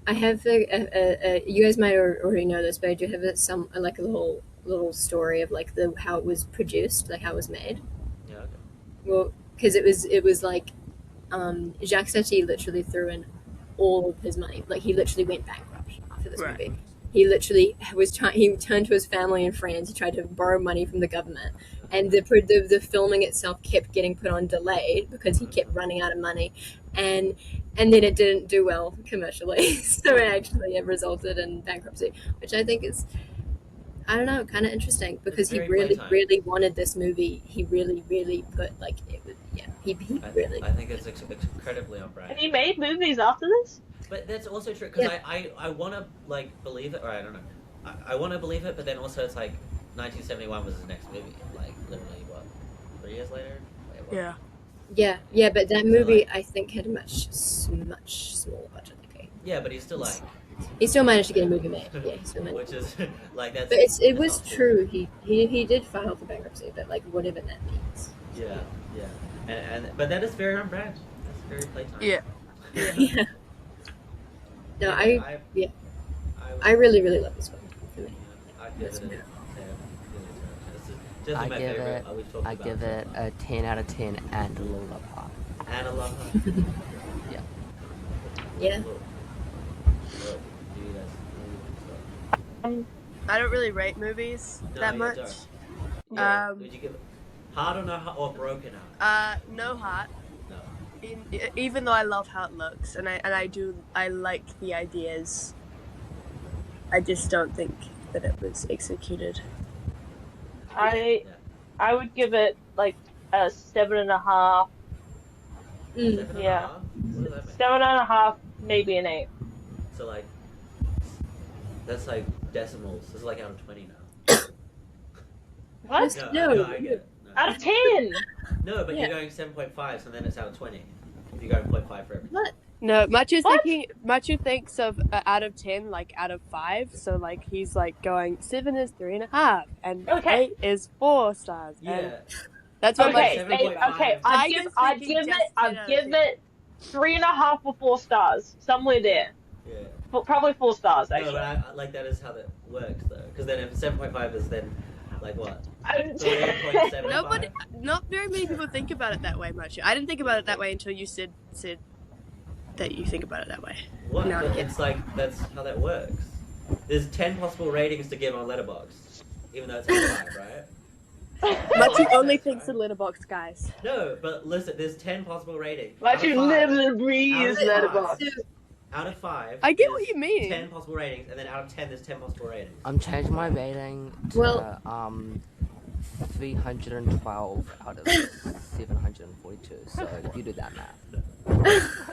I have you guys might already know this, but I do have a little story of like how it was produced, like how it was made. Yeah. Okay. Well, because it was like Jacques Tati literally threw in all of his money. Like, he literally went bankrupt for this movie. He literally he turned to his family and friends. He tried to borrow money from the government, and the filming itself kept getting put on delayed because he kept running out of money, and then it didn't do well commercially. So it resulted in bankruptcy, which I think is, I don't know, kind of interesting because he really wanted this movie. He really put like it was. Yeah, he really. I think it's incredibly on brand. And he made movies after this. But that's also true, because I want to, like, believe it, or I don't know. I want to believe it, but then also it's like 1971 was his next movie. Like, literally, 3 years later? Yeah. Yeah, but that movie, I think, had a much smaller budget. Okay. Yeah, but he's still, like... He still managed to get a movie made. Yeah, he still managed. Which is, like, that's... But it was true. He did file for bankruptcy, but, like, whatever that means. Yeah. But that is very on brand. That's very PlayTime. Yeah. No, I really love this one. I give it a 10 out of 10 and Lollapop. And I love her. Yeah. Look, do you guys? I don't really rate movies that you much. don't. Yeah. Um, Would you give it hard or no heart or broken heart? No heart. No. Even though I love how it looks, and I like the ideas. I just don't think that it was executed. I would give it like a 7.5. 7.5? Yeah. What does that mean? 7.5, maybe an 8. So like, that's like decimals. This is like out of 20 now. What? No. I get it. No. Out of 10! No, but Yeah. you're going 7.5, so then it's out of 20. If you're going 0.5 for everything. What? No, What? Matiu thinks of out of 10, like out of 5. So like he's like going 7 is 3.5, and Okay. 8 is 4 stars. Yeah. And that's what Okay, Matiu- Matiu. 7.5. okay. I'd give it 3.5 or 4 stars. Somewhere there. Yeah. Probably 4 stars, No, actually. but I like that is how that works though. Because then if 7.5 is then like what? I'm- 3.75? Not very many people think about it that way, Matiu. I didn't think about it that way until you said that you think about it that way. What? No, But yeah. it's like that's how that works. There's 10 possible ratings to give on Letterboxd, even though it's only 5, right? Matiu only That's thinks right. of Letterboxd, guys. No, but listen, there's 10 possible ratings. But you live and breathe Out of five. Letterboxd. Out of 5. I get there's what you mean. 10 possible ratings, and then out of 10, there's 10 possible ratings. I'm changing my rating to Well- 312 out of 742. So you do that math.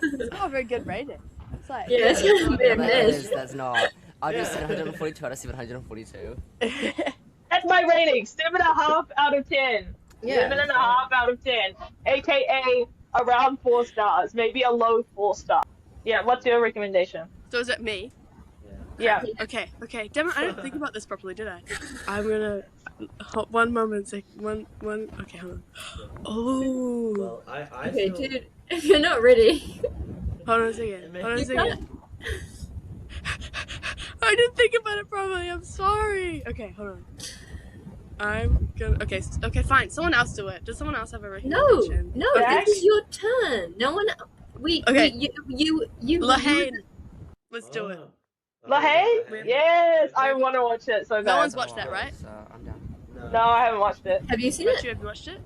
It's not a very good rating. It's like Yeah, it's a bit miss. That's not. I'll do Yeah. 742 out of 742. That's my rating. 7.5 out of 10. Yeah. 7.5 out of 10. AKA around 4 stars. Maybe a low 4 star. Yeah, what's your recommendation? So is it me? Yeah. Okay. Damn it, I didn't think about this properly, did I? I'm gonna... One moment, one... Okay, hold on. Oh... Well, I Okay, still... dude, if you're not ready. Hold on a second. You can't- I didn't think about it properly, I'm sorry. Okay, hold on. I'm gonna... Okay, fine. Someone else do it. Does someone else have a No, recommendation? no, Jack? this is your turn. No one. Okay. Oh, Lahaine. Let's do it. Lahaine? We're- Yes, I want to watch it so No bad. one's watched that, right? So I'm down. No, I haven't watched it. Have you seen Matiu, it? have you watched it?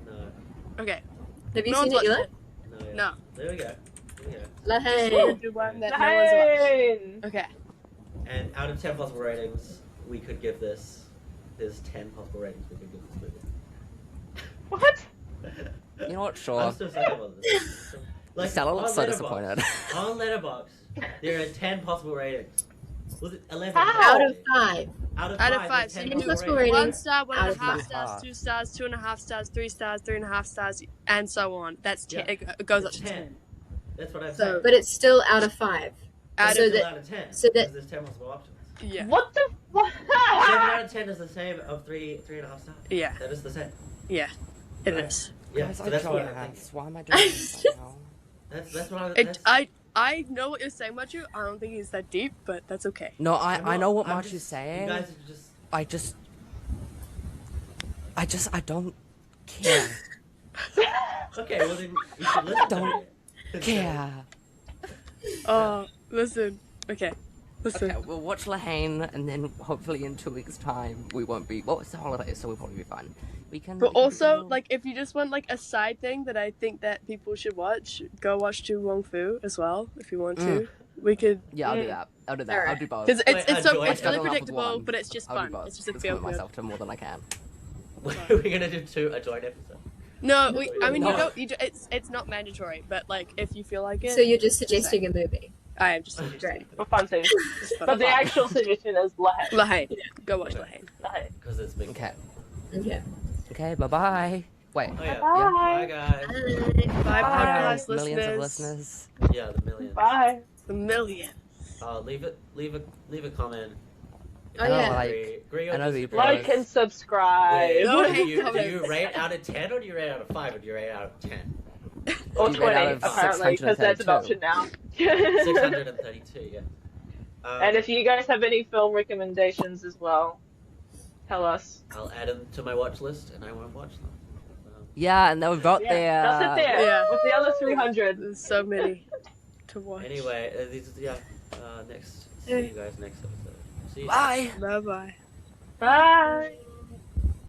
No. Okay. Have you No seen one's it, watched Eli? it. No. Yeah. No. There we go. Lahey. Do one that no one's watched. Lahaine! Okay. And out of 10 possible ratings, we could give this. There's 10 possible ratings we could give this movie. What? You know what? Sure. I'm still sad about this. Stella looks on so Letterboxd- disappointed. On Letterboxd, there are 10 possible ratings. Was it 11? How? Out of 5. Out of Out of 5, five, there's so 10 you do possible rating. 1 star, one Out and of a half five. stars, 2 stars, 2.5 stars, 3 stars, 3.5 stars, and so on. That's 10. Yeah. It goes up It's to 10. That's what I'm So- saying. But it's still out of 5. Out so of that- out of 10. so that- because there's 10 possible options. Yeah. What the fuck? 7 out of 10 is the same of 3.5 stars. Yeah. That is the same. Yeah. It is. Yeah, Guys, so I that's don't what I have. think. Why am I doing this right now? That's what I was. It, I know what you're saying, Matiu. I don't think it's that deep, but that's okay. No, I know what I'm March is just- saying. You guys are just. I don't care. Okay, well then you should listen Don't to it. care. Oh, listen. Okay. Listen. Okay, we'll watch Lahaine, and then hopefully in 2 weeks' time we won't be. Well, it's the holidays, so we'll probably be fine. We can. But we can also, do- like, if you just want, like, a side thing that I think that people should watch, go watch Tu Wong Fu as well, if you want to. We could... yeah, I'll do that. I'll do that. I'll Alright. do both. Because Wait, it's enjoy so it. it's really Struggle up with predictable, one. but it's just I'll do fun. both. It's just a Let's feel commit good. myself to more than I can. We're gonna do a joint episode. No, I mean, No. you don't... It's not mandatory, but, like, if you feel like it... So you're just suggesting a movie. I am just Great. suggesting. For fun thing. Just fun. But the actual suggestion is Lahaine. Lahaine. Go watch Lahaine. Lahaine. Because it's big. Okay. Okay. Okay. Bye bye. Wait. Oh yeah. Bye. Bye guys. Bye, Bye, podcast millions of listeners. listeners. Yeah, the millions. Bye. A million. Leave a comment. Oh, I know, yeah. like, Agree or I know disagree. people- Like and subscribe. Wait, No do hate you comments. rate out of 10 or do you rate out of 5 or do you rate out of 10? Or You 20, rate out of apparently, because that's an 632. option now. 632, yeah. And if you guys have any film recommendations as well, tell us. I'll add them to my watch list and I won't watch them. Yeah, and they were both there. They'll sit there Yeah. with the other 300. There's so many to watch. Anyway, next. See you guys next episode. See you. Bye. Bye-bye. Bye.